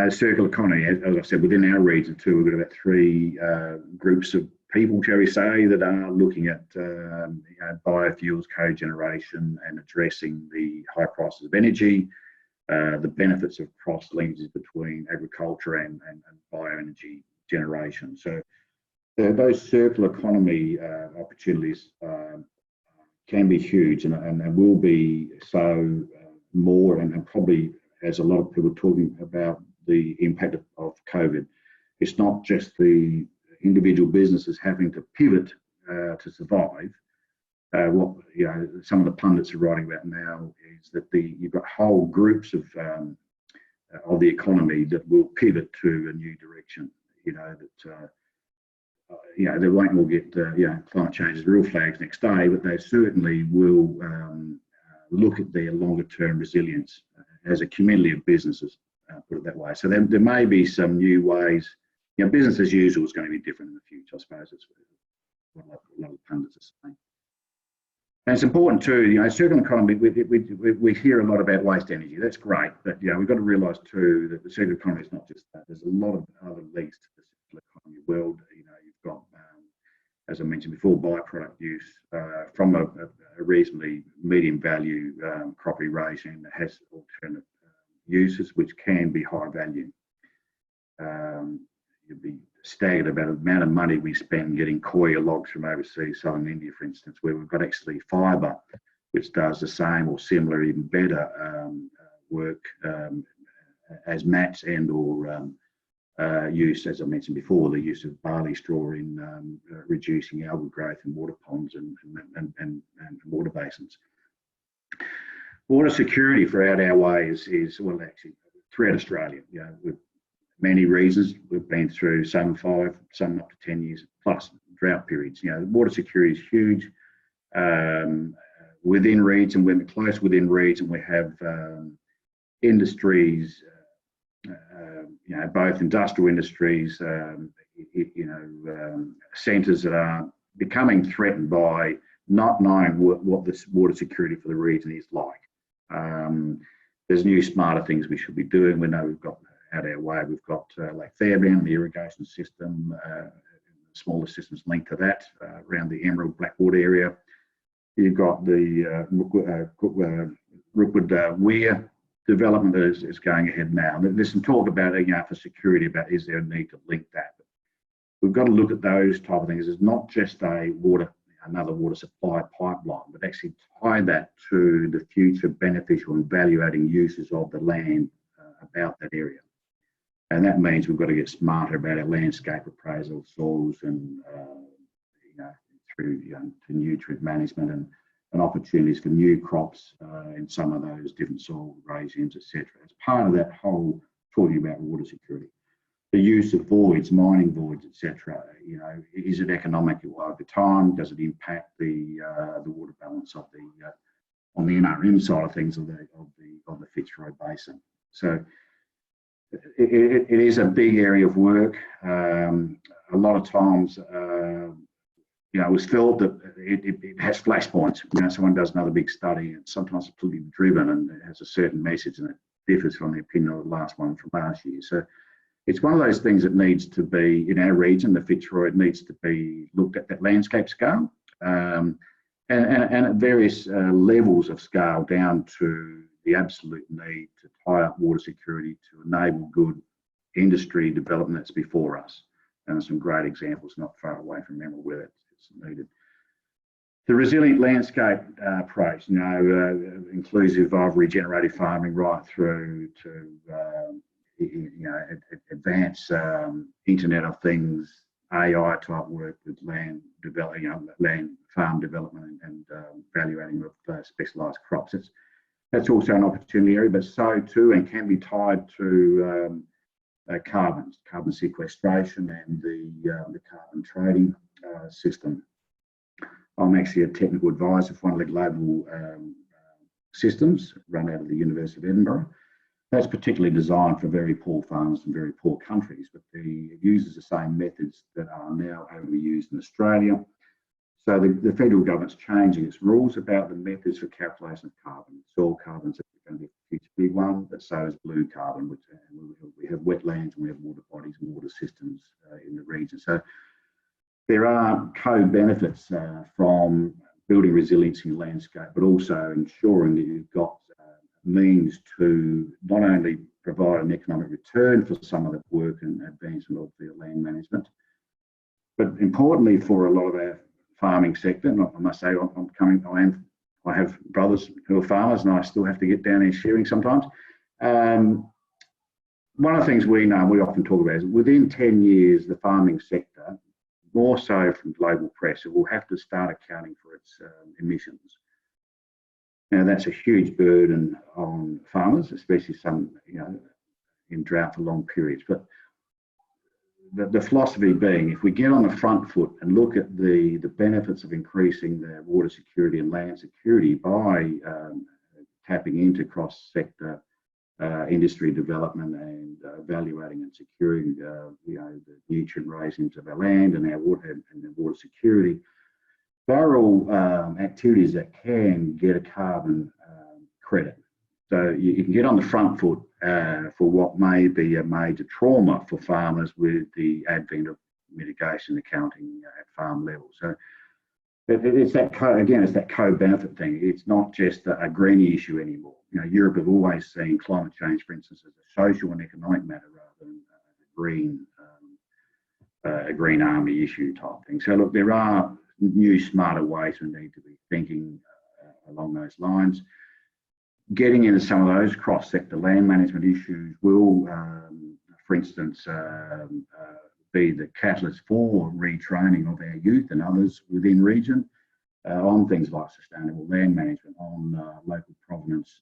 Circular economy, as I said, within our region too, we've got about 3 groups of people, shall we say, that are looking at biofuels, cogeneration, and addressing the high prices of energy, the benefits of cross linkages between agriculture and bioenergy generation. So those circular economy opportunities can be huge, and will be so more, and probably, as a lot of people are talking about the impact of COVID. It's not just the individual businesses having to pivot to survive. What some of the pundits are writing about now is that you've got whole groups of the economy that will pivot to a new direction. They won't all get climate change as real flags next day, but they certainly will look at their longer term resilience as a community of businesses, put it that way. So there may be some new ways. Business as usual is going to be different in the future, I suppose. It's what a lot of pundits are saying. And it's important too, circular economy, we hear a lot about waste energy. That's great, but we've got to realise too that the circular economy is not just that. There's a lot of other links to the circular economy world. You've got, as I mentioned before, byproduct use from a reasonably medium value crop regime that has alternate uses which can be high value. You'd be staggered about the amount of money we spend getting coir logs from overseas, southern India, for instance, where we've got actually fibre which does the same or similar, even better work as mats and or use, as I mentioned before, the use of barley straw in reducing algal growth in water ponds and water basins. Water security throughout our way is well, actually throughout Australia, with many reasons. We've been through some 5, some up to 10 years plus drought periods. Water security is huge. within region, we're close within region, we have industries, both industrial industries, centres that are becoming threatened by not knowing what this water security for the region is like. There's new smarter things we should be doing. We know we've got out our way, we've got Lake Fairbairn, the irrigation system, smaller systems linked to that around the Emerald Blackwater area. You've got the Rookwood Weir development that is going ahead now. There's some talk about, for security, about is there a need to link that. But we've got to look at those type of things. It's not just another water supply pipeline, but actually tie that to the future beneficial and value-adding uses of the land about that area. And that means we've got to get smarter about our landscape appraisal, soils, and through to nutrient management and opportunities for new crops in some of those different soil regimes, etc. As part of that whole talking about water security. The use of voids, mining voids, etc. Is it economic over time? Does it impact the water balance of on the NRM side of things of the Fitzroy Basin? So it is a big area of work. A lot of times, it was felt that it has flashpoints. Someone does another big study, and sometimes it's politically driven and it has a certain message, and it differs from the opinion of the last one from last year. So it's one of those things that needs to be, in our region, the Fitzroy, it needs to be looked at that landscape scale and at various levels of scale down to the absolute need to tie up water security to enable good industry development that's before us. And there's some great examples not far away from Emerald where it's needed. The resilient landscape approach, inclusive of regenerative farming right through to advanced Internet of Things, AI type work with land development, land farm development and value adding of specialised crops. That's also an opportunity area, but so too, and can be tied to carbon sequestration and the carbon trading system. I'm actually a technical advisor for one of the global systems run out of the University of Edinburgh. That's particularly designed for very poor farmers and very poor countries, but it uses the same methods that are now overused in Australia. So the federal government's changing its rules about the methods for calculation of carbon. Soil carbon's going to be a future big one, but so is blue carbon. We have wetlands and we have water bodies and water systems in the region. So there are co-benefits from building resiliency in landscape, but also ensuring that you've got means to not only provide an economic return for some of the work and advancement of the land management, but importantly for a lot of our farming sector. And I must say, I have brothers who are farmers, and I still have to get down there shearing sometimes. One of the things we know, and we often talk about, is within 10 years, the farming sector, more so from global press, it will have to start accounting for its emissions. Now, that's a huge burden on farmers, especially some, in drought for long periods. But the philosophy being, if we get on the front foot and look at the benefits of increasing the water security and land security by tapping into cross-sector industry development and evaluating and securing the nutrient raisings of our land and our water and the water security, they're all activities that can get a carbon credit. So you can get on the front foot for what may be a major trauma for farmers with the advent of mitigation accounting at farm level. So it's that co-benefit thing. It's not just a green issue anymore. Europe have always seen climate change, for instance, as a social and economic matter rather than a green army issue type thing. So look, there are new, smarter ways we need to be thinking along those lines. Getting into some of those cross-sector land management issues will, for instance, be the catalyst for retraining of our youth and others within region on things like sustainable land management, on local provenance,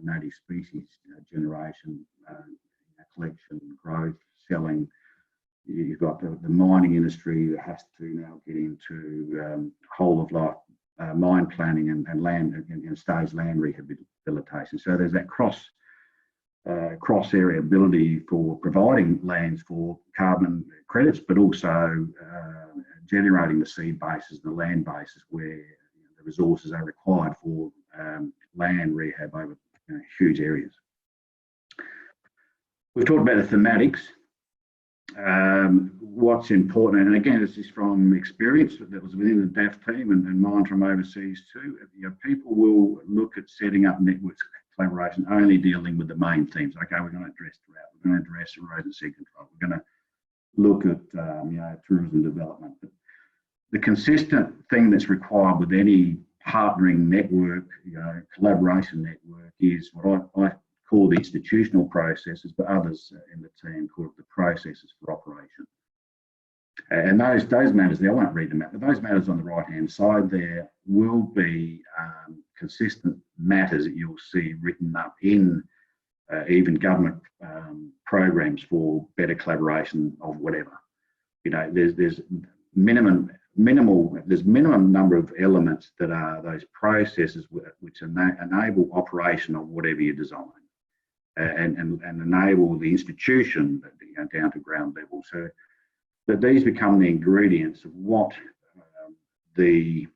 native species generation, collection, growth, selling. You've got the mining industry that has to now get into whole of life mine planning and land and stage land rehabilitation. So there's that cross area ability for providing lands for carbon credits, but also generating the seed bases, the land bases where the resources are required for land rehab over huge areas. We've talked about the thematics. What's important, and again, this is from experience that was within the DAF team and mine from overseas too. People will look at setting up networks collaboration only dealing with the main themes. Okay, we're going to address drought, we're going to address erosion sea control, we're going to look at tourism development. But the consistent thing that's required with any partnering network, collaboration network, is what I call the institutional processes, but others in the team call it the processes for operation. And those matters there, I won't read them out, but those matters on the right-hand side there will be consistent matters that you'll see written up in even government programs for better collaboration of whatever. There's minimum number of elements that are those processes which enable operation of whatever you design. And enable the institution down to ground level, so that these become the ingredients of what the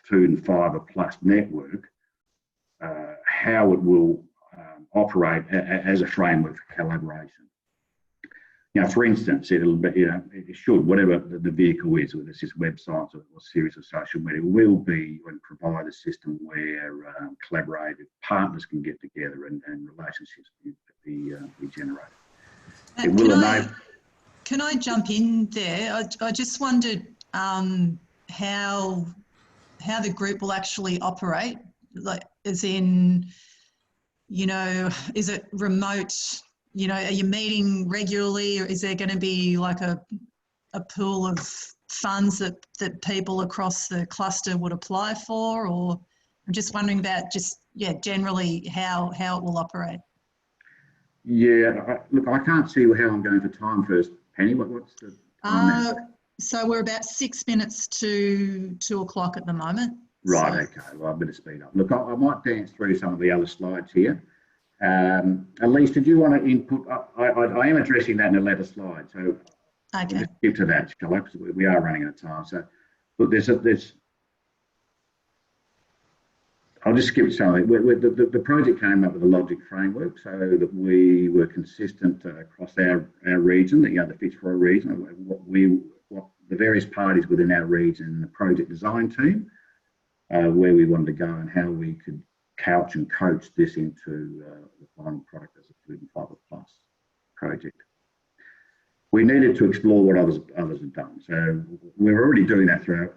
Food and Fibre Plus network, how it will operate as a framework for collaboration. For instance, it should, whatever the vehicle is, whether it's just websites or series of social media, will be and provide a system where collaborative partners can get together and relationships be generated. It will enable. Can I jump in there? I just wondered how the group will actually operate, like as in, is it remote? Are you meeting regularly, or is there going to be like a pool of funds that people across the cluster would apply for? Or I'm just wondering about generally how it will operate. Yeah, look, I can't see how I'm going for time first. Penny, what's the time so we're about 6 minutes to 2 o'clock at the moment. Right, okay, well, I better speed up. Look, I might dance through some of the other slides here. Elise, did you want to input? I am addressing that in a later slide, so okay. I'll just skip to that, shall I? Because we are running out of time. So, look, I'll just skip some of it. The project came up with a logic framework so that we were consistent across our region, the Fitzroy region, what the various parties within our region, the project design team, where we wanted to go and how we could couch and coach this into the final product as a Food and Fibre Plus project. We needed to explore what others have done. So we're already doing that through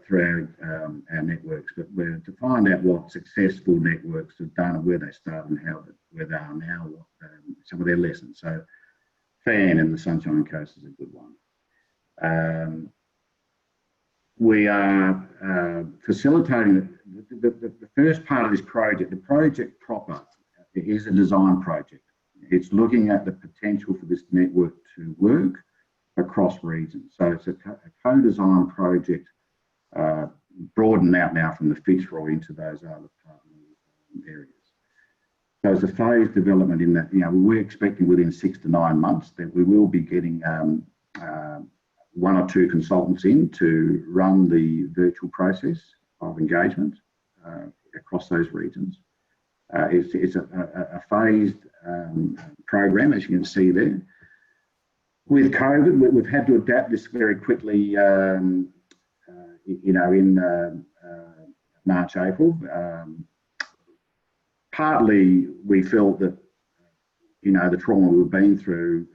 our networks, but we're to find out what successful networks have done and where they started and where they are now, some of their lessons. So Fan and the Sunshine Coast is a good one. We are facilitating the first part of this project. The project proper is a design project. It's looking at the potential for this network to work across regions. So it's a co-design project, broadened out now from the Fitzroy into those other partner areas. So it's a phased development in that, we're expecting within 6 to 9 months that we will be getting 1 or 2 consultants in to run the virtual process of engagement across those regions. It's a phased program, as you can see there. With COVID, we've had to adapt this very quickly, in March, April. Partly, we felt that, the trauma we've been through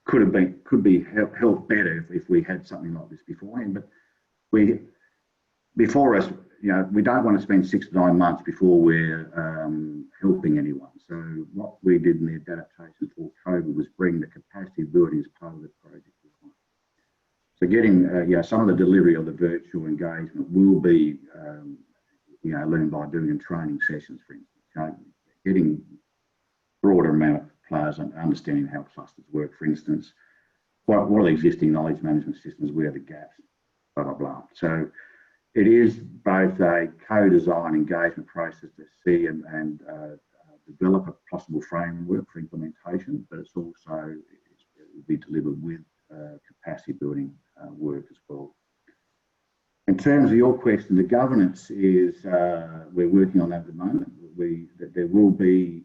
could be helped better if we had something like this beforehand. But before us, we don't want to spend 6 to 9 months before we're helping anyone. So what we did in the adaptation for COVID was bring the capacity building as part of the project. So getting some of the delivery of the virtual engagement will be learned by doing training sessions, for instance. Getting broader amount of players and understanding how clusters work, for instance. What are the existing knowledge management systems? Where are the gaps? blah, blah, blah. So it is both a co-design engagement process to see and develop a possible framework for implementation, but it's also, it will be delivered with capacity building work as well. In terms of your question, the governance is, we're working on that at the moment. There will be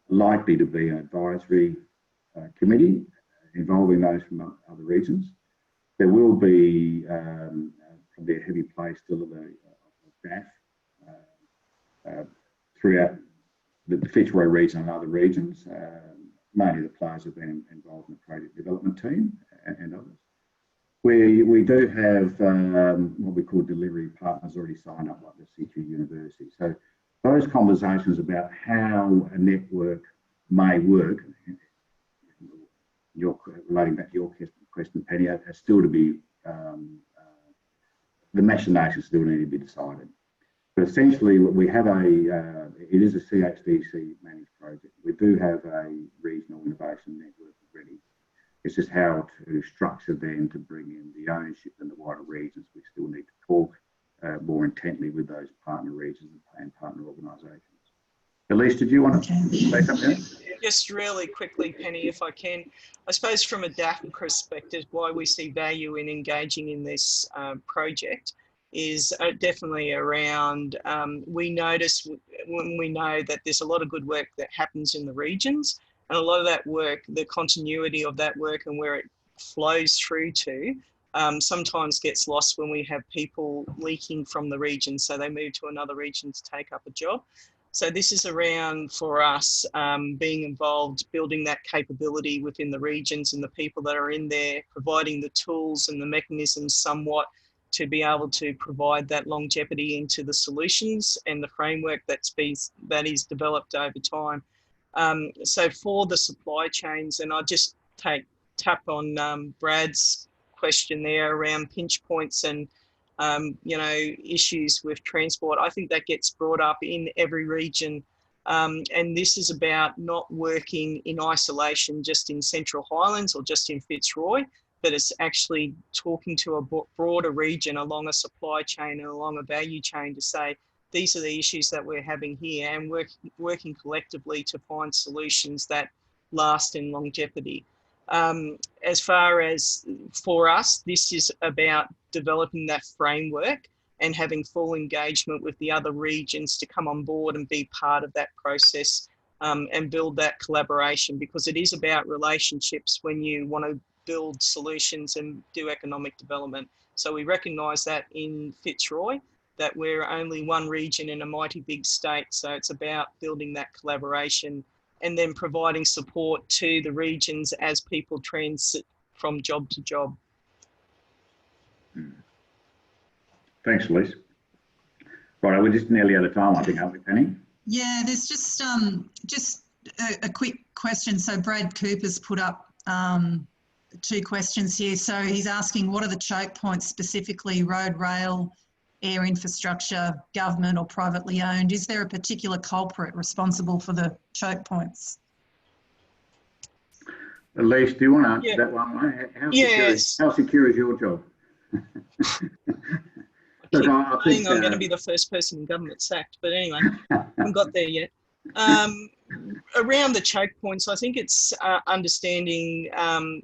likely to be an advisory committee involving those from other regions. There will be probably a heavy play still of DAF throughout the Fitzroy region and other regions. Mainly the players have been involved in the project development team and others. We do have what we call delivery partners already signed up, like the CQ University. So those conversations about how a network may work, relating back to your question, Penny, are still to be, the machinations still need to be decided. But essentially, we have it is a CHDC managed project. We do have a regional innovation network already. It's just how to structure then to bring in the ownership in the wider regions. We still need to talk more intently with those partner regions and partner organisations. Elise, did you want to say something else? Just really quickly, Penny, if I can. I suppose from a DAF perspective, why we see value in engaging in this project is definitely around, we notice when we know that there's a lot of good work that happens in the regions, and a lot of that work, the continuity of that work and where it flows through to, sometimes gets lost when we have people leaking from the region. So they move to another region to take up a job. So this is around, for us, being involved, building that capability within the regions and the people that are in there, providing the tools and the mechanisms somewhat to be able to provide that longevity into the solutions and the framework that is developed over time. So for the supply chains, and I'll just tap on Brad's question there around pinch points and issues with transport. I think that gets brought up in every region. And this is about not working in isolation just in Central Highlands or just in Fitzroy, but it's actually talking to a broader region along a supply chain and along a value chain to say, these are the issues that we're having here, and working collectively to find solutions that last in longevity. As far as for us, this is about developing that framework and having full engagement with the other regions to come on board and be part of that process, and build that collaboration, because it is about relationships when you want to build solutions and do economic development. So we recognise that in Fitzroy, that we're only one region in a mighty big state. So it's about building that collaboration and then providing support to the regions as people transit from job to job. Thanks, Elise. Right, we're just nearly out of time, I think, aren't we, Penny? Yeah, there's just a quick question. So Brad Cooper's put up 2 questions here. So he's asking, what are the choke points specifically, road, rail, air infrastructure, government or privately owned? Is there a particular culprit responsible for the choke points? Elise, do you want to answer that one? How secure is your job? I think I'm going to be the first person in government sacked, but anyway, I haven't got there yet. Around the choke points, I think it's understanding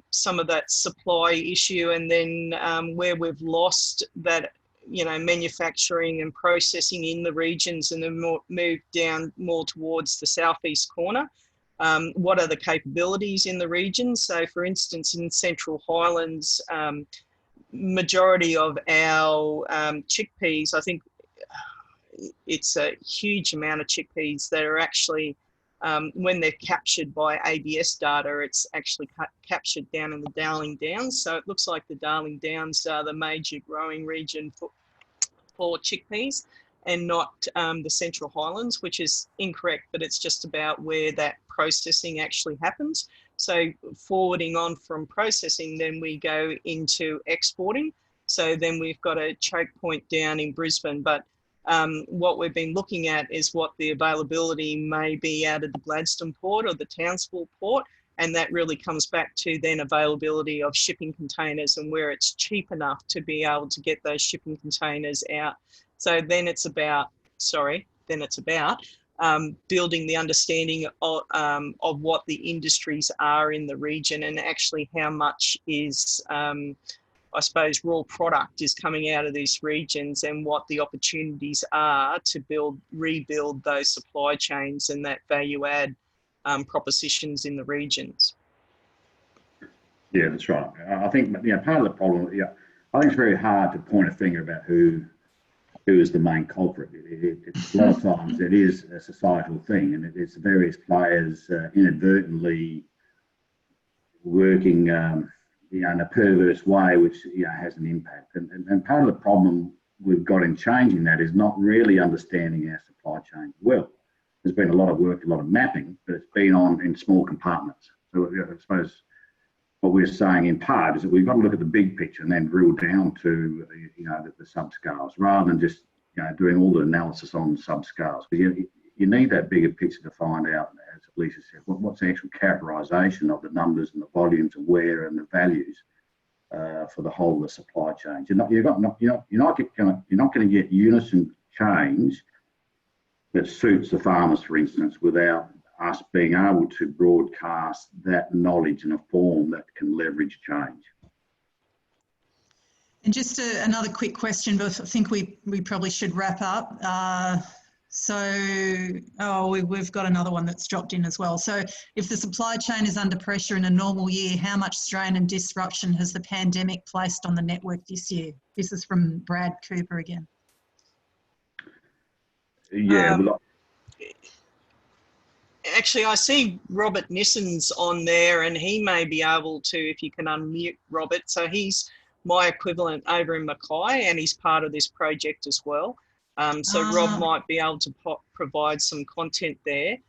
some of that supply issue, and then where we've lost that, manufacturing and processing in the regions, and then moved down more towards the southeast corner. What are the capabilities in the region? So for instance, in Central Highlands, majority of our chickpeas, I think it's a huge amount of chickpeas that are actually, when they're captured by ABS data, it's actually captured down in the Darling Downs. So it looks like the Darling Downs are the major growing region for chickpeas, and not the Central Highlands, which is incorrect, but it's just about where that processing actually happens. So forwarding on from processing, then we go into exporting. So then we've got a choke point down in Brisbane, but what we've been looking at is what the availability may be out of the Gladstone port or the Townsville port, And that really comes back to then availability of shipping containers and where it's cheap enough to be able to get those shipping containers out. So then it's about, building the understanding of what the industries are in the region and actually how much is, I suppose, raw product is coming out of these regions and what the opportunities are to rebuild those supply chains and that value add propositions in the regions. Yeah, that's right. I think part of the problem. I think it's very hard to point a finger about who is the main culprit. A lot of times it is a societal thing, and it's various players inadvertently working, in a perverse way, which has an impact. And part of the problem we've got in changing that is not really understanding our supply chain well. There's been a lot of work, a lot of mapping, but it's been in small compartments. So I suppose what we're saying in part is that we've got to look at the big picture and then drill down to the subscales rather than just doing all the analysis on subscales. Because you need that bigger picture to find out, as Alicia said, what's the actual characterisation of the numbers and the volumes and where and the values for the whole of the supply chain. You're not going to get unison change that suits the farmers, for instance, without us being able to broadcast that knowledge in a form that can leverage change. And just another quick question, but I think we probably should wrap up. We've got another one that's dropped in as well. So if the supply chain is under pressure in a normal year, how much strain and disruption has the pandemic placed on the network this year? This is from Brad Cooper again. Yeah. Actually, I see Robert Nissen's on there, and he may be able to, if you can unmute Robert. So he's my equivalent over in Mackay, and he's part of this project as well. Rob might be able to provide some content there.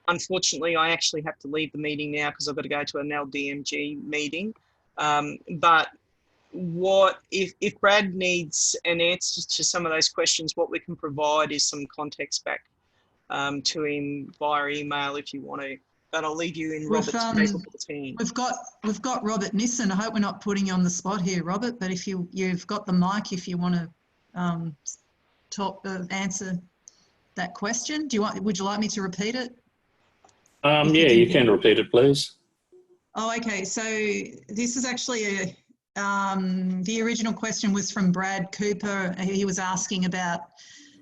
Unfortunately, I actually have to leave the meeting now because I've got to go to an LDMG meeting. But if Brad needs an answer to some of those questions, what we can provide is some context back to him via email if you want to. But I'll leave you in Robert's capable team. We've got Robert Nissen. I hope we're not putting you on the spot here, Robert. But if you've got the mic, if you want to answer that question, would you like me to repeat it? Yeah, you can repeat it, please. Oh, okay. So this is actually the original question was from Brad Cooper. He was asking about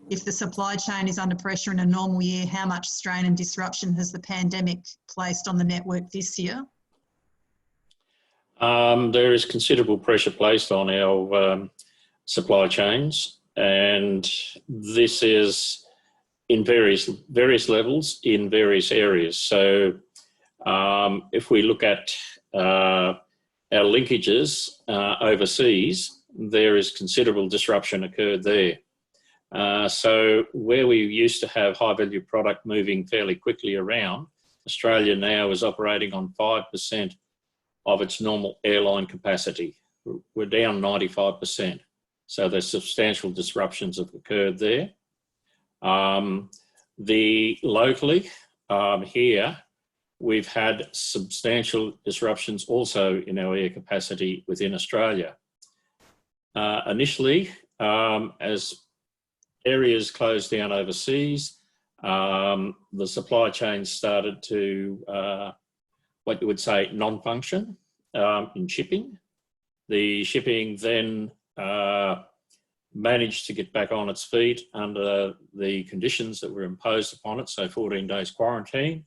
if the supply chain is under pressure in a normal year, how much strain and disruption has the pandemic placed on the network this year? There is considerable pressure placed on our supply chains, and this is in various levels in various areas. So if we look at our linkages overseas, there is considerable disruption occurred there. So where we used to have high value product moving fairly quickly around, Australia now is operating on 5% of its normal airline capacity. We're down 95%. So there's substantial disruptions have occurred there. Locally here, we've had substantial disruptions also in our air capacity within Australia. Initially, as areas closed down overseas, the supply chain started to, what you would say, non-function in shipping. The shipping then managed to get back on its feet under the conditions that were imposed upon it, so 14 days quarantine.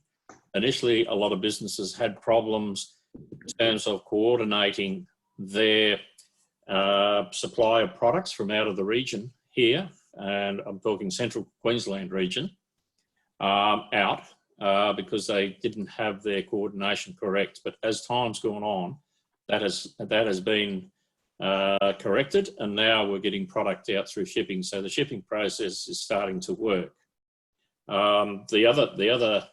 Initially, a lot of businesses had problems in terms of coordinating their supply of products from out of the region here, and I'm talking Central Queensland region, out because they didn't have their coordination correct. But as time's gone on, that has been corrected, and now we're getting product out through shipping. So the shipping process is starting to work. The other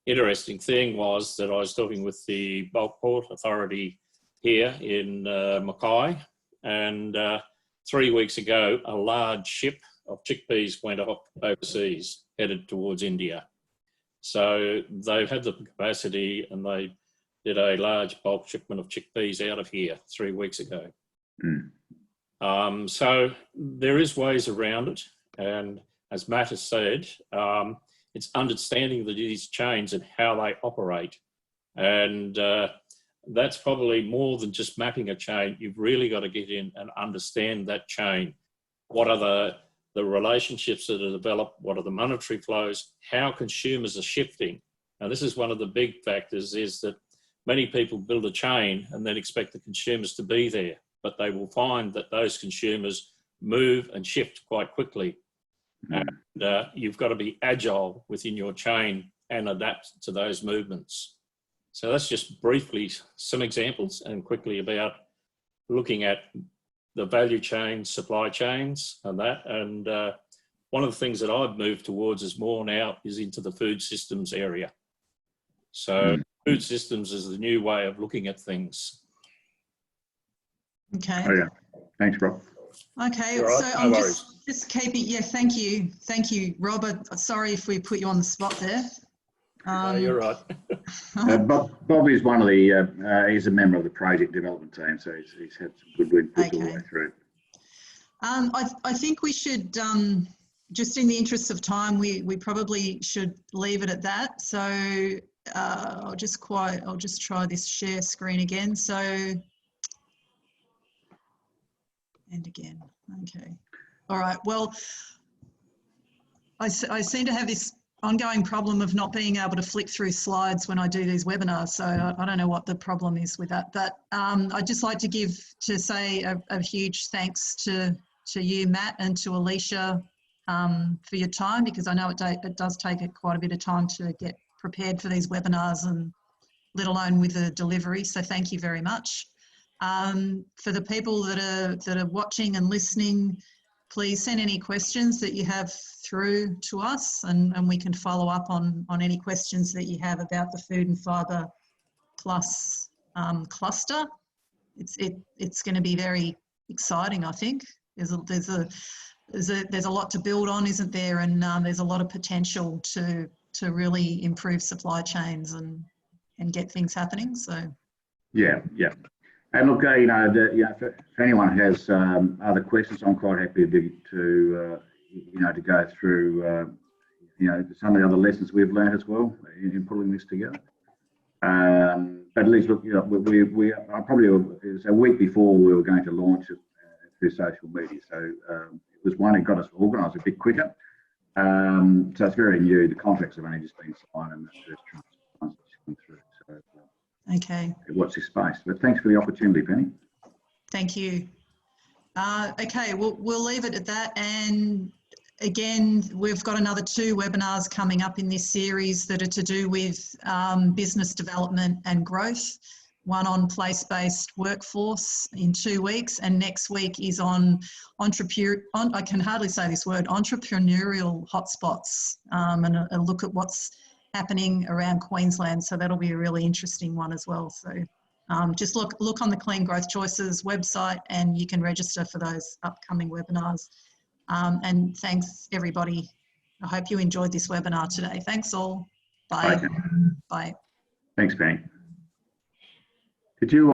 interesting thing was that I was talking with the Bulk Port Authority here in Mackay, and 3 weeks ago, a large ship of chickpeas went up overseas, headed towards India. So they've had the capacity, and they did a large bulk shipment of chickpeas out of here 3 weeks ago. So there is ways around it. And as Matt has said, it's understanding these chains and how they operate. And that's probably more than just mapping a chain. You've really got to get in and understand that chain. What are the relationships that are developed? What are the monetary flows? How consumers are shifting? Now, this is one of the big factors, is that many people build a chain and then expect the consumers to be there, but they will find that those consumers move and shift quite quickly. And you've got to be agile within your chain and adapt to those movements. So that's just briefly some examples, and quickly about looking at the value chain, supply chains and that. And one of the things that I've moved towards is more now is into the food systems area. So food systems is the new way of looking at things. Okay. Oh, yeah. Thanks, Rob. Okay, Right. so I'm just keeping, thank you, Robert. Sorry if we put you on the spot there. No, you're right. Bob is one of the, he's a member of the project development team, so he's had some good input all the way through. I think we should, just in the interest of time, we probably should leave it at that. So I'll just try this share screen again. So, and again, okay. All right, well, I seem to have this ongoing problem of not being able to flick through slides when I do these webinars, so I don't know what the problem is with that. But I'd just like to say a huge thanks to you, Matt, and to Alicia for your time, because I know it does take quite a bit of time to get prepared for these webinars, and let alone with the delivery. So thank you very much. For the people that are watching and listening, please send any questions that you have through to us, and we can follow up on any questions that you have about the Food and Fibre Plus cluster. It's going to be very exciting, I think. There's a lot to build on, isn't there? And there's a lot of potential to really improve supply chains and get things happening. So yeah. And look, if anyone has other questions, I'm quite happy to go through, some of the other lessons we've learned as well in pulling this together. But at least, look, it was a week before we were going to launch it through social media. So it was one that got us organised a bit quicker. So it's very new. The contracts have only just been signed, and the first tranche is coming through. So okay. Watch this space. But thanks for the opportunity, Penny. Thank you. Okay, we'll leave it at that. And again, we've got another 2 webinars coming up in this series that are to do with business development and growth. One on place-based workforce in 2 weeks, and next week is on I can hardly say this word, entrepreneurial hotspots, and a look at what's happening around Queensland. So that'll be a really interesting one as well. So just look on the Clean Growth Choices website, and you can register for those upcoming webinars. And thanks, everybody. I hope you enjoyed this webinar today. Thanks all. Bye. Okay. Bye. Thanks, Penny. Could you